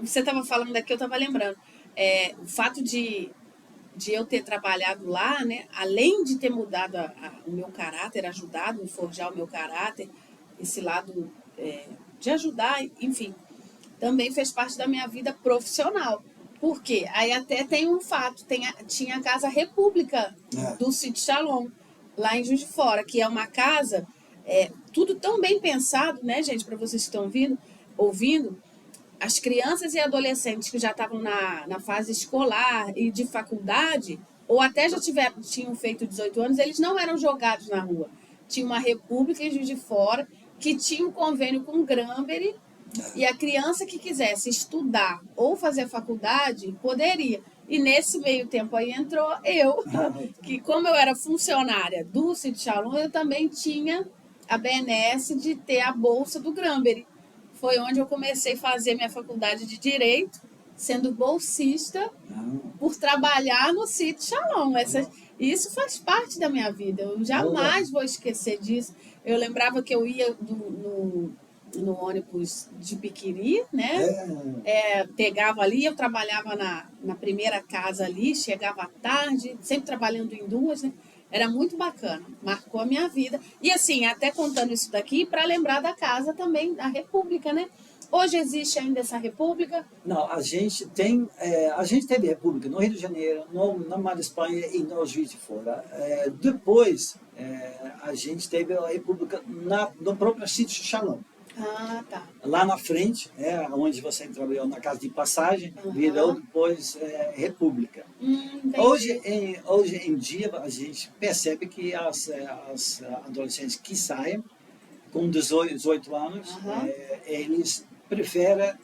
Você estava falando daqui, eu estava lembrando. O fato de eu ter trabalhado lá, né, além de ter mudado o meu caráter, ajudado a forjar o meu caráter, esse lado de ajudar, enfim, também fez parte da minha vida profissional. Por quê? Aí até tem um fato, tinha a Casa República do Sítio Shalom, lá em Juiz de Fora, que é uma casa, tudo tão bem pensado, né, gente, para vocês que estão ouvindo, as crianças e adolescentes que já estavam na fase escolar e de faculdade, ou até já tinham feito 18 anos, eles não eram jogados na rua. Tinha uma república em Juiz de Fora que tinha um convênio com o Granbury, e a criança que quisesse estudar ou fazer faculdade, poderia. E nesse meio tempo aí entrou eu, que como eu era funcionária do Sítio Shalom, eu também tinha a BNS de ter a bolsa do Granbury. Foi onde eu comecei a fazer minha faculdade de Direito, sendo bolsista por trabalhar no Sítio Shalom. Isso faz parte da minha vida. Eu jamais vou esquecer disso. Eu lembrava que eu ia no ônibus de Piquiri, né? Pegava ali, eu trabalhava na primeira casa ali, chegava à tarde, sempre trabalhando em duas, né? Era muito bacana, marcou a minha vida. E assim, até contando isso daqui, para lembrar da casa também, da República, né? Hoje existe ainda essa República? Não, a gente teve República no Rio de Janeiro, na Mar da Espanha e no Juiz de Fora. Depois, a gente teve a República no próprio Sítio Shalom. Ah, tá. Lá na frente, onde você trabalhou na casa de passagem, virou depois República. Hoje em dia, a gente percebe que as adolescentes que saem com 18 anos, eles preferem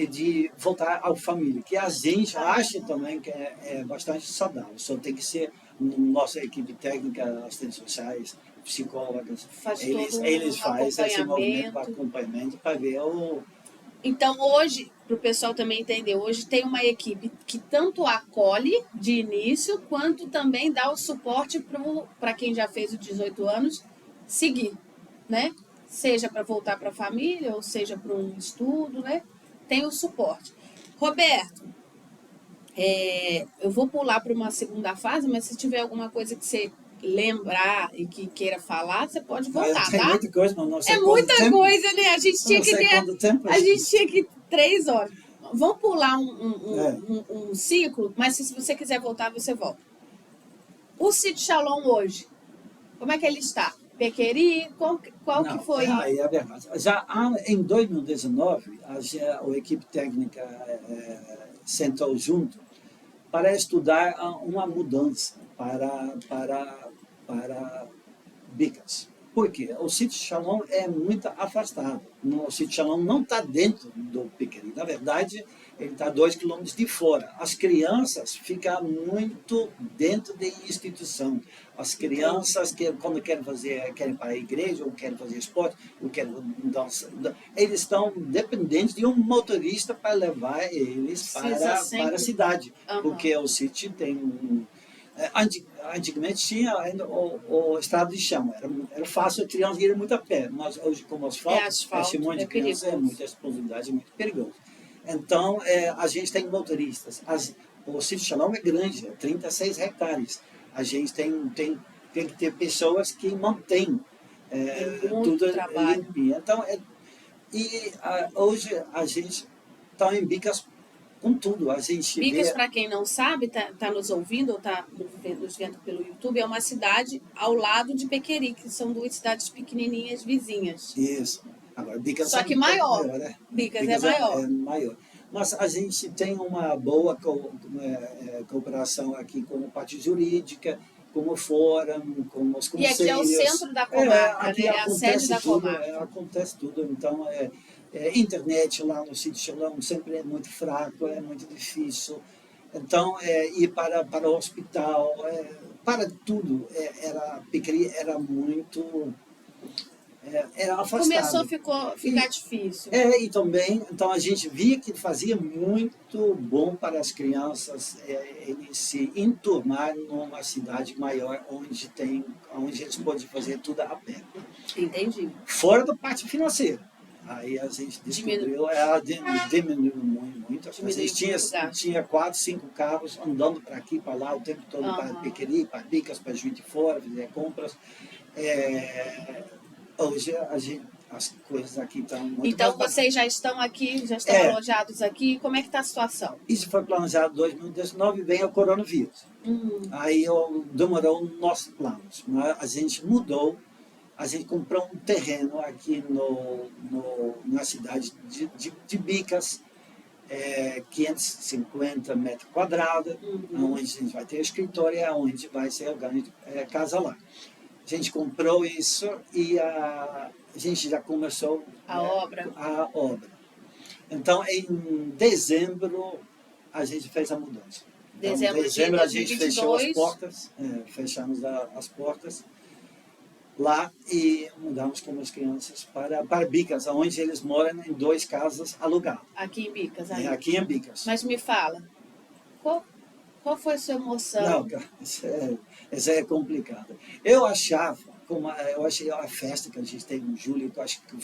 de voltar à família, que a gente acha também que é bastante saudável. Só tem que ser nossa equipe técnica, assistentes sociais, psicólogas, eles fazem esse movimento de acompanhamento para ver o... Então, hoje, para o pessoal também entender, hoje tem uma equipe que tanto acolhe de início, quanto também dá o suporte para quem já fez os 18 anos seguir, né? Seja para voltar para a família, ou seja para um estudo, né? Tem o suporte. Roberto, eu vou pular para uma segunda fase, mas se tiver alguma coisa que você lembrar e que queira falar, você pode voltar, tem tá? muita coisa, mas não sei muita coisa, né? A gente tinha que 3 horas. Vamos pular um ciclo, mas se você quiser voltar, você volta. O Sítio Shalom hoje, como é que ele está? Pequeri? Qual que foi? É verdade. Já em 2019, a equipe técnica sentou junto para estudar uma mudança para Bicas. Por quê? O Sítio Shalom é muito afastado. O Sítio Shalom não está dentro do Piqueri. Na verdade, ele está 2 quilômetros de fora. As crianças ficam muito dentro da instituição. As crianças, quando querem ir para a igreja, ou querem fazer esporte, ou querem dançar, eles estão dependentes de um motorista para levar eles para a cidade. Porque o sítio tem antigamente tinha ainda o estrado de chão, era fácil, a criança ir muito a pé, mas hoje como asfalto um monte de criança, é muita explosividade, é muito perigoso. Então, a gente tem motoristas. O Sítio Shalom é grande, 36 hectares. A gente tem que ter pessoas que mantêm tudo limpinho. Então, hoje a gente está em Bicas com tudo. Bicas, para quem não sabe, tá nos ouvindo ou está nos vendo pelo YouTube, é uma cidade ao lado de Pequeri, que são 2 cidades pequenininhas vizinhas. Isso. Agora, Bicas só que maior. Né? Bicas é maior. É maior. Mas a gente tem uma boa cooperação aqui com a parte jurídica, com o fórum, com os conselhos. E aqui é o centro da comarca, aqui né? É a sede da comarca. Acontece tudo. Então, internet lá no Sítio Shalom sempre é muito fraco, é muito difícil. Então, ir para o hospital, para tudo, Piqueri era muito... era afastado. Começou a ficar difícil. E também, então a gente via que fazia muito bom para as crianças eles se enturmar numa cidade maior onde eles podem fazer tudo a pé. Entendi. Fora da parte financeira. Aí a gente descobriu, diminuiu muito. A gente tinha 4, 5 carros andando para aqui, para lá, o tempo todo, para Pequeri, para Bicas, para Juiz de Fora, fazer compras. Hoje as coisas aqui estão muito... Então vocês já estão aqui, já estão alojados aqui, como é que está a situação? Isso foi planejado em 2019, vem o coronavírus. Aí demorou os nossos planos. Mas a gente mudou, a gente comprou um terreno aqui na cidade de Bicas, 550 metros quadrados, onde a gente vai ter escritório, onde vai ser a casa lá. A gente comprou isso e a gente já começou a obra. Então, em dezembro, a gente fez a mudança. Dezembro a gente fechou as portas, fechamos as portas. lá e mudamos com as crianças para Bicas, onde eles moram em 2 casas alugadas. Aqui em Bicas, É, aí. aqui em Bicas. Mas me fala, qual foi a sua emoção? Não, cara, isso é complicado. Eu achava, eu achei a festa que a gente teve em julho, que eu acho que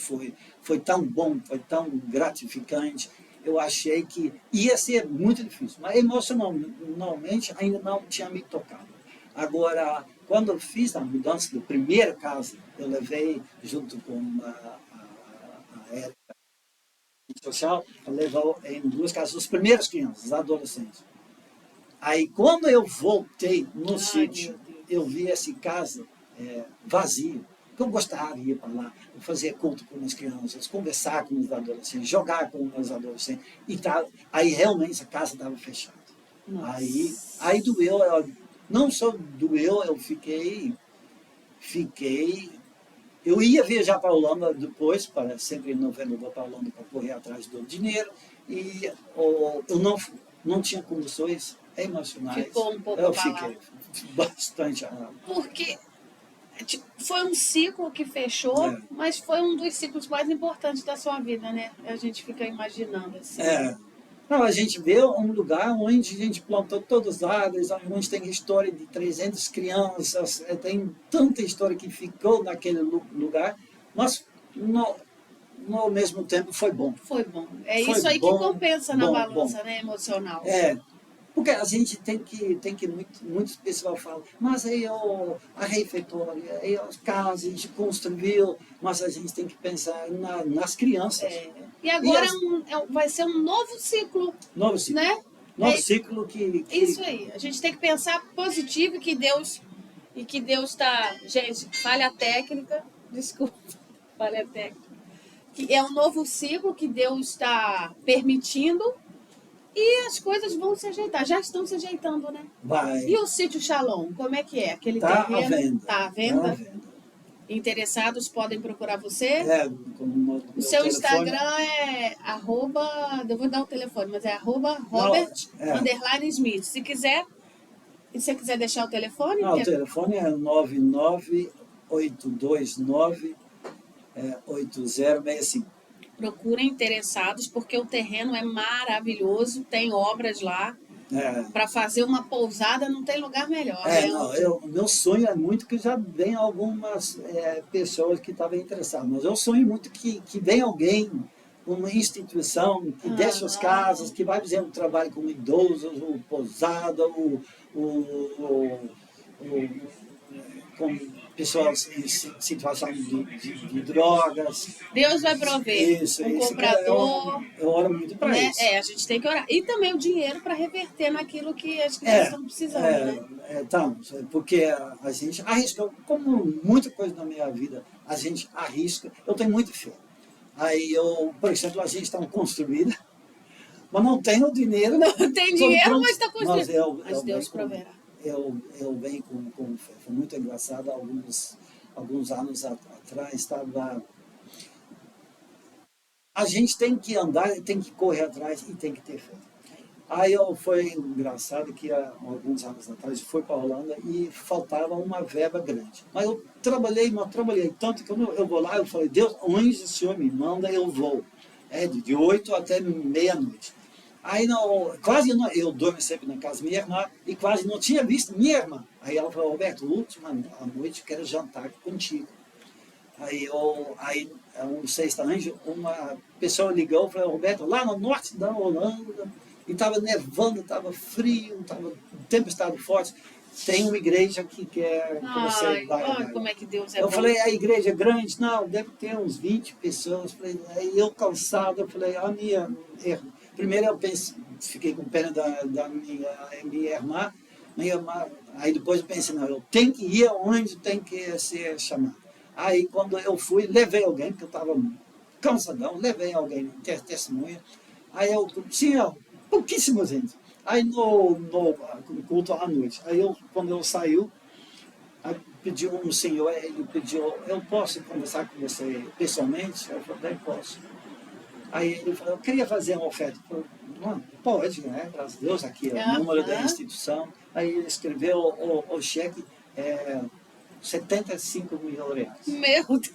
foi tão bom, foi tão gratificante. Eu achei que ia ser muito difícil, mas emocionalmente ainda não tinha me tocado. Agora, quando eu fiz a mudança da primeira casa, eu levei junto com a Érica social, eu levou em 2 casas os primeiros crianças, os adolescentes. Aí, quando eu voltei no sítio, eu vi essa casa vazia. Eu gostava de ir para lá, fazer culto com as crianças, conversar com os adolescentes, jogar com os adolescentes. Aí, realmente, a casa estava fechada. Aí doeu, não só doeu, eu fiquei... Eu ia viajar para a Holanda depois, sempre em novembro eu vou para a Holanda para correr atrás do dinheiro, e eu não tinha condições emocionais. Ficou um pouco eu fiquei bastante porque foi um ciclo que fechou, mas foi um dos ciclos mais importantes da sua vida, né? A gente fica imaginando assim. Não, a gente vê um lugar onde a gente plantou todas as árvores, onde tem história de 300 crianças, tem tanta história que ficou naquele lugar, mas no mesmo tempo foi bom. Foi bom. É isso aí que compensa na balança, né, emocional. Porque a gente tem que muitas pessoas falam, mas aí a refeitória, aí as casas, a gente construiu, mas a gente tem que pensar nas crianças. E agora vai ser um novo ciclo. Novo ciclo. Né? Novo ciclo que... Isso aí. A gente tem que pensar positivo e que Deus está... Gente, falha técnica. Desculpa. Falha técnica. Que é um novo ciclo que Deus está permitindo e as coisas vão se ajeitar. Já estão se ajeitando, né? Vai. E o sítio Shalom, como é que é? Aquele terreno está à venda? Tá à venda. Interessados podem procurar você? O seu telefone. Instagram é @ eu vou dar o telefone, mas é @Robert _Smith. Se você quiser deixar o telefone? O telefone é 998298065. Procurem interessados, porque o terreno é maravilhoso, tem obras lá. Para fazer uma pousada não tem lugar melhor. Meu sonho é muito que já venham algumas pessoas que estavam interessadas, mas eu sonho muito que venha alguém, uma instituição que deixe as casas, que vai fazer um trabalho com idosos, ou pousada, com pessoas em situação de drogas. Deus vai prover um comprador. Eu oro muito para isso. A gente tem que orar. E também o dinheiro para reverter naquilo que as crianças estão precisando. Porque a gente arrisca, como muita coisa na minha vida, a gente arrisca. Eu tenho muita fé. Aí por exemplo, a gente está construída, mas não tem o dinheiro. Não tem dinheiro, mas está construído. Mas Deus proverá. Eu venho com fé. Foi muito engraçado. Alguns anos atrás estava... A gente tem que andar, tem que correr atrás e tem que ter fé. Aí foi engraçado que alguns anos atrás eu fui para a Holanda e faltava uma verba grande. Mas eu trabalhei tanto que eu vou lá, eu falei, Deus, onde o Senhor me manda, eu vou. De 8 até meia-noite. Aí eu durmo sempre na casa da minha irmã e quase não tinha visto minha irmã. Aí ela falou, Roberto, última noite quero jantar contigo. Aí um sexta-noite, uma pessoa ligou e falou, Roberto, lá no norte da Holanda, e estava nevando, estava frio, estava tempestade forte, tem uma igreja que quer que você vai. Olha como é que Deus é eu bom. falei, a igreja é grande? Não, deve ter uns 20 pessoas. Aí eu cansado, eu falei, minha irmã. Primeiro eu fiquei com pena da minha irmã, aí depois eu pensei, não, eu tenho que ir onde tem que ser chamado. Aí quando eu fui, levei alguém, porque eu estava cansadão, levei alguém, testemunha. Aí eu, tinha pouquíssima gente. Aí no culto à noite, quando eu saiu, pediu um senhor, ele pediu, eu posso conversar com você pessoalmente? Eu falei, posso. Aí ele falou, eu queria fazer uma oferta. Eu falei, pode, né? Graças a Deus, aqui é o número da instituição. Aí ele escreveu o cheque, R$75 mil. Meu Deus.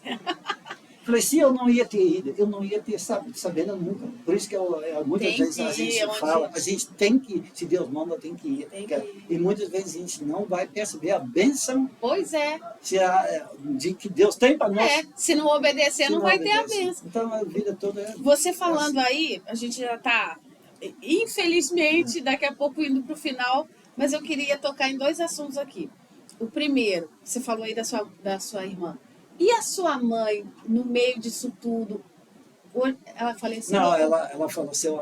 Falei, se eu não ia ter ido, eu não ia ter sabendo nunca. Por isso que muitas Tem vezes que a ir gente onde- fala, a gente tem que, se Deus manda, tem que ir. Tem que ir. E muitas vezes a gente não vai perceber a bênção Pois é. de que Deus tem para nós. Se não obedecer, se não vai ter a obedece. bênção. Então a vida toda é... Você falando aí, a gente já está, infelizmente, daqui a pouco indo para o final, mas eu queria tocar em 2 assuntos aqui. O primeiro, você falou aí da sua irmã. E a sua mãe, no meio disso tudo, ela faleceu? Não, ela faleceu.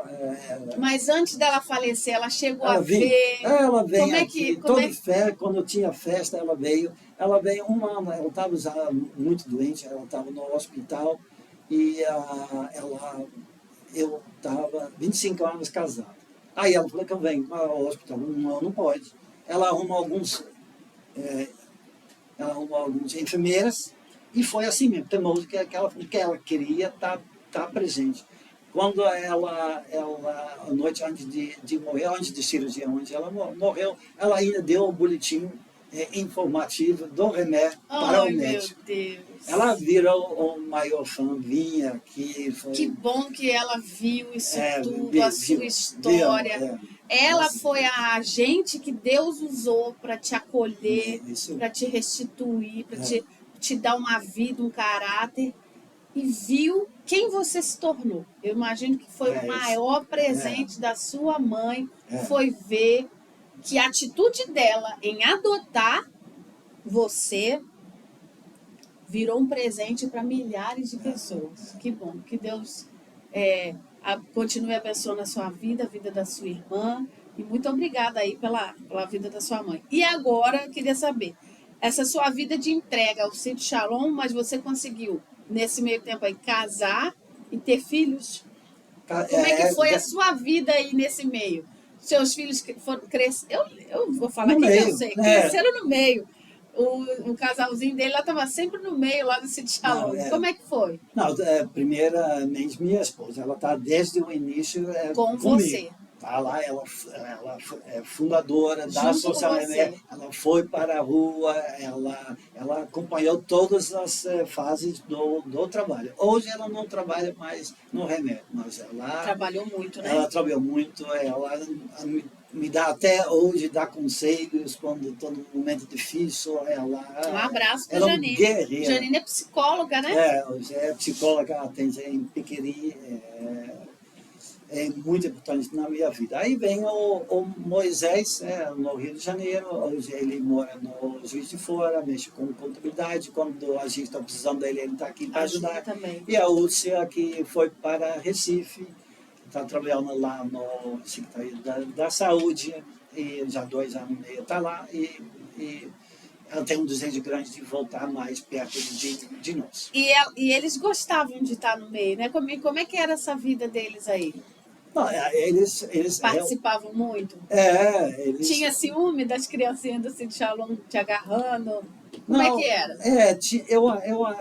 Mas antes dela falecer, ela chegou a Ela vem, ver. ela vem Como é aqui, que- toda festa, quando tinha festa, ela veio. Ela veio um ano, ela estava já muito doente, ela estava no hospital e eu estava 25 anos casado. Aí ela falou que eu venho para o hospital. Não pode. Ela arrumou algumas enfermeiras e foi assim mesmo, teimoso que ela queria estar presente. Quando ela, a noite antes de morrer, antes de cirurgia, onde ela morreu, ela ainda deu o boletim informativo do remédio para o médico. Meu Deus. Ela virou o maior fã, vinha aqui. Que bom que ela viu isso tudo, viu, a sua história. viu, Ela Nossa, foi a agente que Deus usou para te acolher, isso. para te restituir, para te dar uma vida, um caráter. E viu quem você se tornou. Eu imagino que foi o maior presente da sua mãe, foi ver que a atitude dela em adotar você virou um presente para milhares de pessoas. Que bom, que Deus continue abençoando a sua vida, a vida da sua irmã. E muito obrigada aí pela vida da sua mãe. E agora, eu queria saber, essa sua vida de entrega ao Sítio Shalom, mas você conseguiu, nesse meio tempo aí, casar e ter filhos? Como é que foi a sua vida aí nesse meio? Seus filhos foram crescer. Eu vou falar aqui que eu sei, cresceram no meio. O casalzinho dele lá estava sempre no meio, lá no Sítio Shalom. Como é que foi? Não, primeiramente, minha esposa, ela está desde o início com comigo. você. Tá lá, ela é fundadora da Associação Remédio, ela foi para a rua, ela acompanhou todas as fases do trabalho. Hoje ela não trabalha mais no remédio, mas ela... Trabalhou muito, né? Ela trabalhou muito, ela me dá até hoje, dá conselhos quando estou num momento difícil. Um abraço para a Janine. Guerreira. Janine é psicóloga, né? Hoje é psicóloga, atende em Piqueri, é muito importante na minha vida. Aí vem o Moisés, no Rio de Janeiro, hoje ele mora no Juiz de Fora, mexe com contabilidade, quando a gente está precisando dele, ele está aqui para ajudar. Também. E a Úrsula, que foi para Recife, está trabalhando lá no Secretaria da Saúde, e já 2 anos e meio está lá, e ela tem um desejo grande de voltar mais perto de nós. E eles gostavam de estar no meio, né? Como é que era essa vida deles aí? Não, eles participavam muito? Eles... Tinha ciúme das criancinhas do Sítio Shalom te agarrando? Como é que era?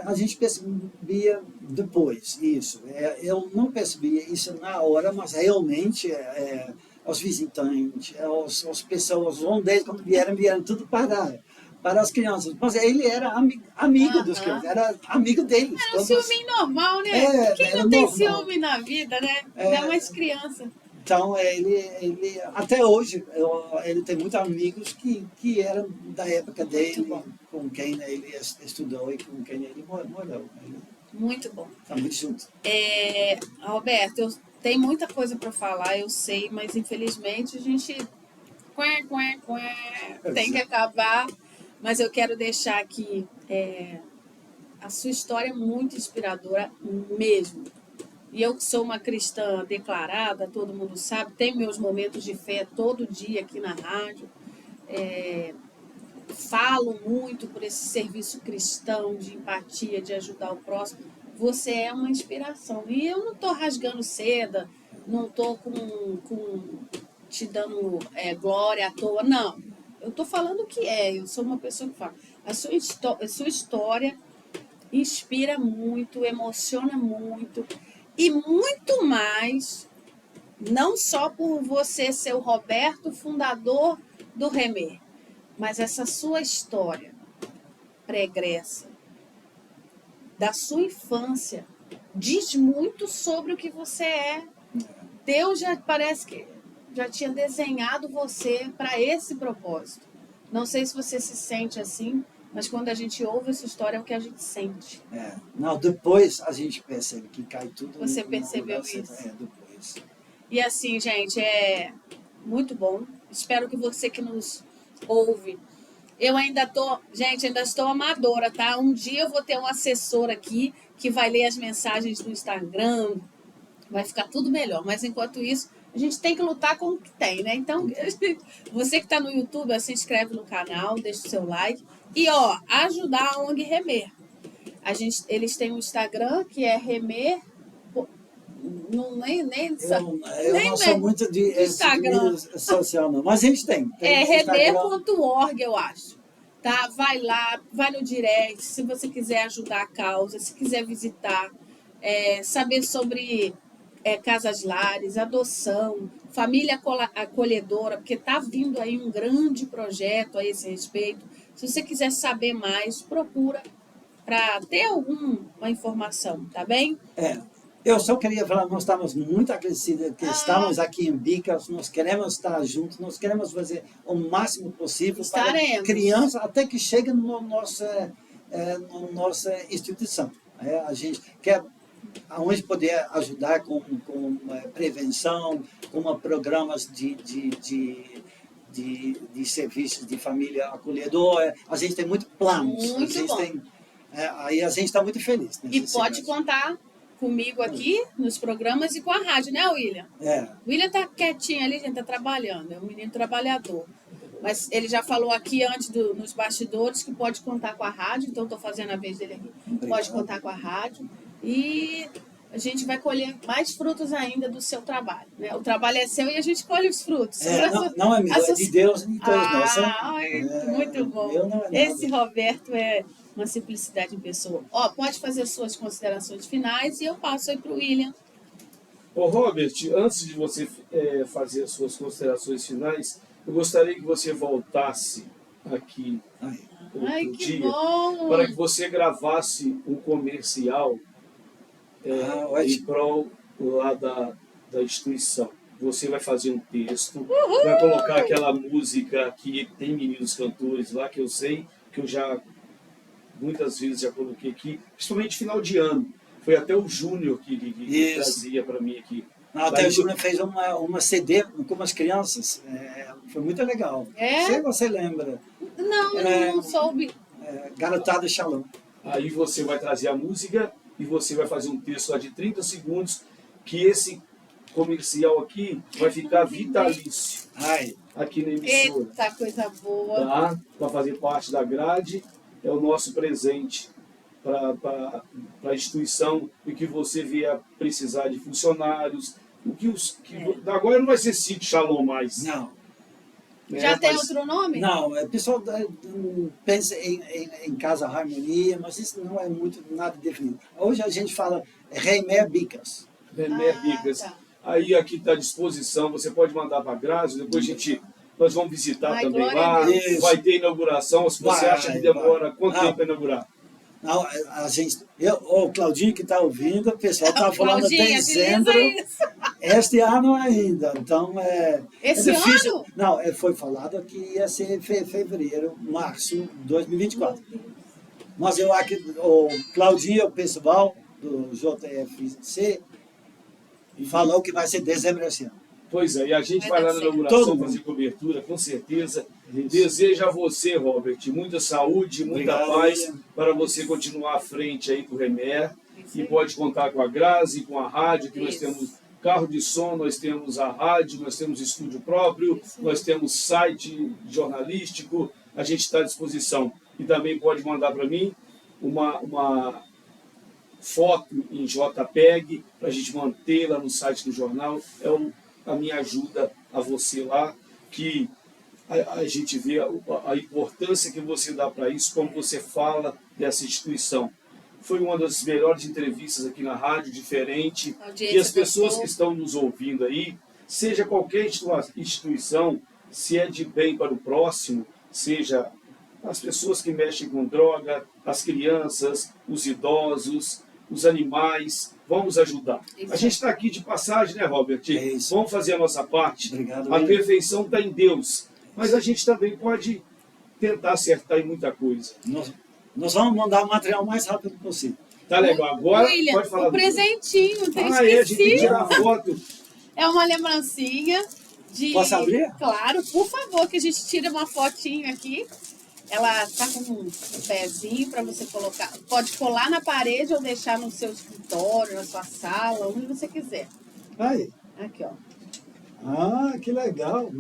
A gente percebia depois isso. Eu não percebia isso na hora, mas realmente os visitantes, as pessoas, quando vieram tudo para as crianças. Mas ele era amigo dos crianças, era amigo deles. Era um ciúme normal, né? Quem não tem ciúme na vida, né? Ainda mais criança. Então, ele até hoje, ele tem muitos amigos que eram da época dele, com quem ele estudou e com quem ele morou. Muito bom. Está muito junto. Roberto, eu tenho muita coisa para falar, eu sei, mas infelizmente a gente tem que acabar. Mas eu quero deixar aqui a sua história é muito inspiradora mesmo. E eu que sou uma cristã declarada, todo mundo sabe, tenho meus momentos de fé todo dia aqui na rádio. Falo muito por esse serviço cristão de empatia, de ajudar o próximo. Você é uma inspiração. E eu não estou rasgando seda, não estou te dando glória à toa, não. Eu estou falando o que eu sou uma pessoa que fala. A sua história inspira muito, emociona muito, e muito mais, não só por você ser o Roberto, fundador do Remê, mas essa sua história. pregressa da sua infância diz muito sobre o que você é. Deus já parece que já tinha desenhado você para esse propósito. Não sei se você se sente assim, mas quando a gente ouve essa história é o que a gente sente. Não, depois a gente percebe que cai tudo. Você percebeu isso? Depois. E assim, gente, é muito bom. Espero que você que nos ouve. Eu ainda estou amadora, tá? Um dia eu vou ter um assessor aqui que vai ler as mensagens do Instagram, vai ficar tudo melhor. Mas enquanto isso, a gente tem que lutar com o que tem, né? Então, você que está no YouTube, se inscreve no canal, deixa o seu like. E, ajudar a ONG Remer. Eles têm um Instagram que é Remer. Eu não sou muito de Instagram social, não. Mas a gente tem remer.org, eu acho. Tá? Vai lá, vai no direct, se você quiser ajudar a causa, se quiser visitar, saber sobre casas lares, adoção, família acolhedora, porque está vindo aí um grande projeto a esse respeito. Se você quiser saber mais, procura para ter alguma informação, tá bem? Eu só queria falar, nós estamos muito agradecidos que estamos aqui em Bicas, nós queremos estar juntos, nós queremos fazer o máximo possível para crianças, até que cheguem na nossa instituição. A gente quer aonde poder ajudar com prevenção, com programas de serviços de família acolhedora. A gente tem muitos planos. Aí a gente está muito feliz. E pode contar comigo aqui nos programas e com a rádio, né, William? O William tá quietinho ali, gente, tá trabalhando, é um menino trabalhador. Mas ele já falou aqui antes nos bastidores que pode contar com a rádio, então estou fazendo a vez dele aqui. Obrigado. Pode contar com a rádio e a gente vai colher mais frutos ainda do seu trabalho, né? O trabalho é seu e a gente colhe os frutos. Não é meu, é de Deus e de todos nós. Muito bom. Esse Roberto é uma simplicidade em pessoa. Pode fazer suas considerações finais e eu passo aí para o William. Robert, antes de você fazer as suas considerações finais, eu gostaria que você voltasse aqui outro dia para que você gravasse um comercial em prol lá da instituição. Você vai fazer um texto, vai colocar aquela música que tem meninos cantores lá, que eu sei, que eu já muitas vezes já coloquei aqui, principalmente final de ano. Foi até o Júnior que trazia para mim aqui. Até o Júnior fez uma CD com as crianças. Foi muito legal. Não sei se você lembra. Não soube. Garotada Shalom. Aí você vai trazer a música e você vai fazer um texto lá de 30 segundos, que esse comercial aqui vai ficar vitalício. Aqui na emissora. Eita, coisa boa. Tá? Para fazer parte da grade, é o nosso presente para a instituição e que você vier precisar de funcionários. Agora não vai ser Sítio Shalom mais. Não. Já tem outro nome? Não, o pessoal pensa em Casa Harmonia, mas isso não é nada definido. Hoje a gente fala Remer Bicas. Remer Bicas. Tá. Aí aqui está à disposição, você pode mandar para a Grazi, depois nós vamos visitar também lá. Vai ter inauguração, se você acha que demora, quanto tempo para inaugurar? Não, o Claudinho que está ouvindo, o pessoal está falando dezembro, este ano ainda, então Esse ano? Não, foi falado que ia ser fevereiro, março de 2024. Mas eu acho que o Claudinho, o pessoal do JFC, falou que vai ser dezembro esse ano. Pois é, e a gente vai lá na inauguração fazer cobertura, com certeza. Desejo a você, Robert, muita saúde, muita paz, para você continuar à frente aí do Remer. E pode contar com a Grazi, com a rádio, que nós temos carro de som, nós temos a rádio, nós temos estúdio próprio, nós temos site jornalístico, a gente está à disposição. E também pode mandar para mim uma foto em JPEG, para a gente manter lá no site do jornal. A minha ajuda a você lá, que a gente vê a importância que você dá para isso, como você fala dessa instituição. Foi uma das melhores entrevistas aqui na rádio, diferente, e as pessoas que estão nos ouvindo aí, seja qualquer instituição, se é de bem para o próximo, seja as pessoas que mexem com droga, as crianças, os idosos, os animais. Vamos ajudar. Isso. A gente está aqui de passagem, né, Robert? É isso. Vamos fazer a nossa parte. Obrigado, A William. perfeição está em Deus. Mas a gente também pode tentar acertar em muita coisa. Nós vamos mandar o material o mais rápido possível. Tá legal. Agora William, pode falar. o presentinho, tem A gente tem que esquecido. tirar foto. É uma lembrancinha de... Posso abrir? Claro, por favor, que a gente tire uma fotinho aqui. Ela tá com um pezinho para você colocar. Pode colar na parede ou deixar no seu escritório, na sua sala, onde você quiser. Aí. Aqui, ó. Ah, que legal.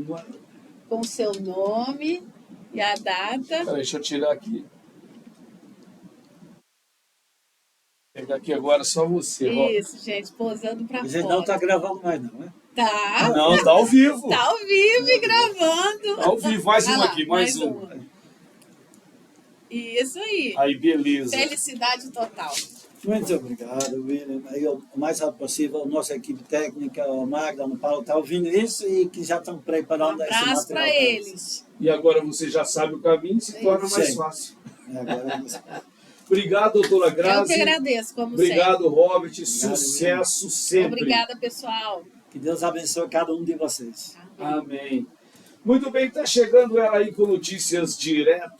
Com o seu nome e a data. Peraí, deixa eu tirar aqui. Vou pegar aqui agora só você, Robert. Isso, gente, posando para A gente foto. não está gravando mais, não, né? Tá. Não, tá ao vivo. Tá ao vivo e gravando. Tá ao vivo. Mais Vai uma lá, aqui, mais uma. Isso aí. Aí, beleza. Felicidade total. Muito obrigado, William. Aí, o mais rápido possível, a nossa equipe técnica, o Magda, o Paulo, está ouvindo isso e que já estão Um preparando esse material. abraço para eles. E agora você já sabe o caminho, se torna mais Sim. fácil. Agora, Obrigado, doutora Eu que Grazi. agradeço, como Obrigado, Robert. Obrigado, Sucesso sempre. sempre. Obrigada, pessoal. que Deus abençoe cada um de vocês. Amém. Muito bem, está chegando ela aí com notícias direto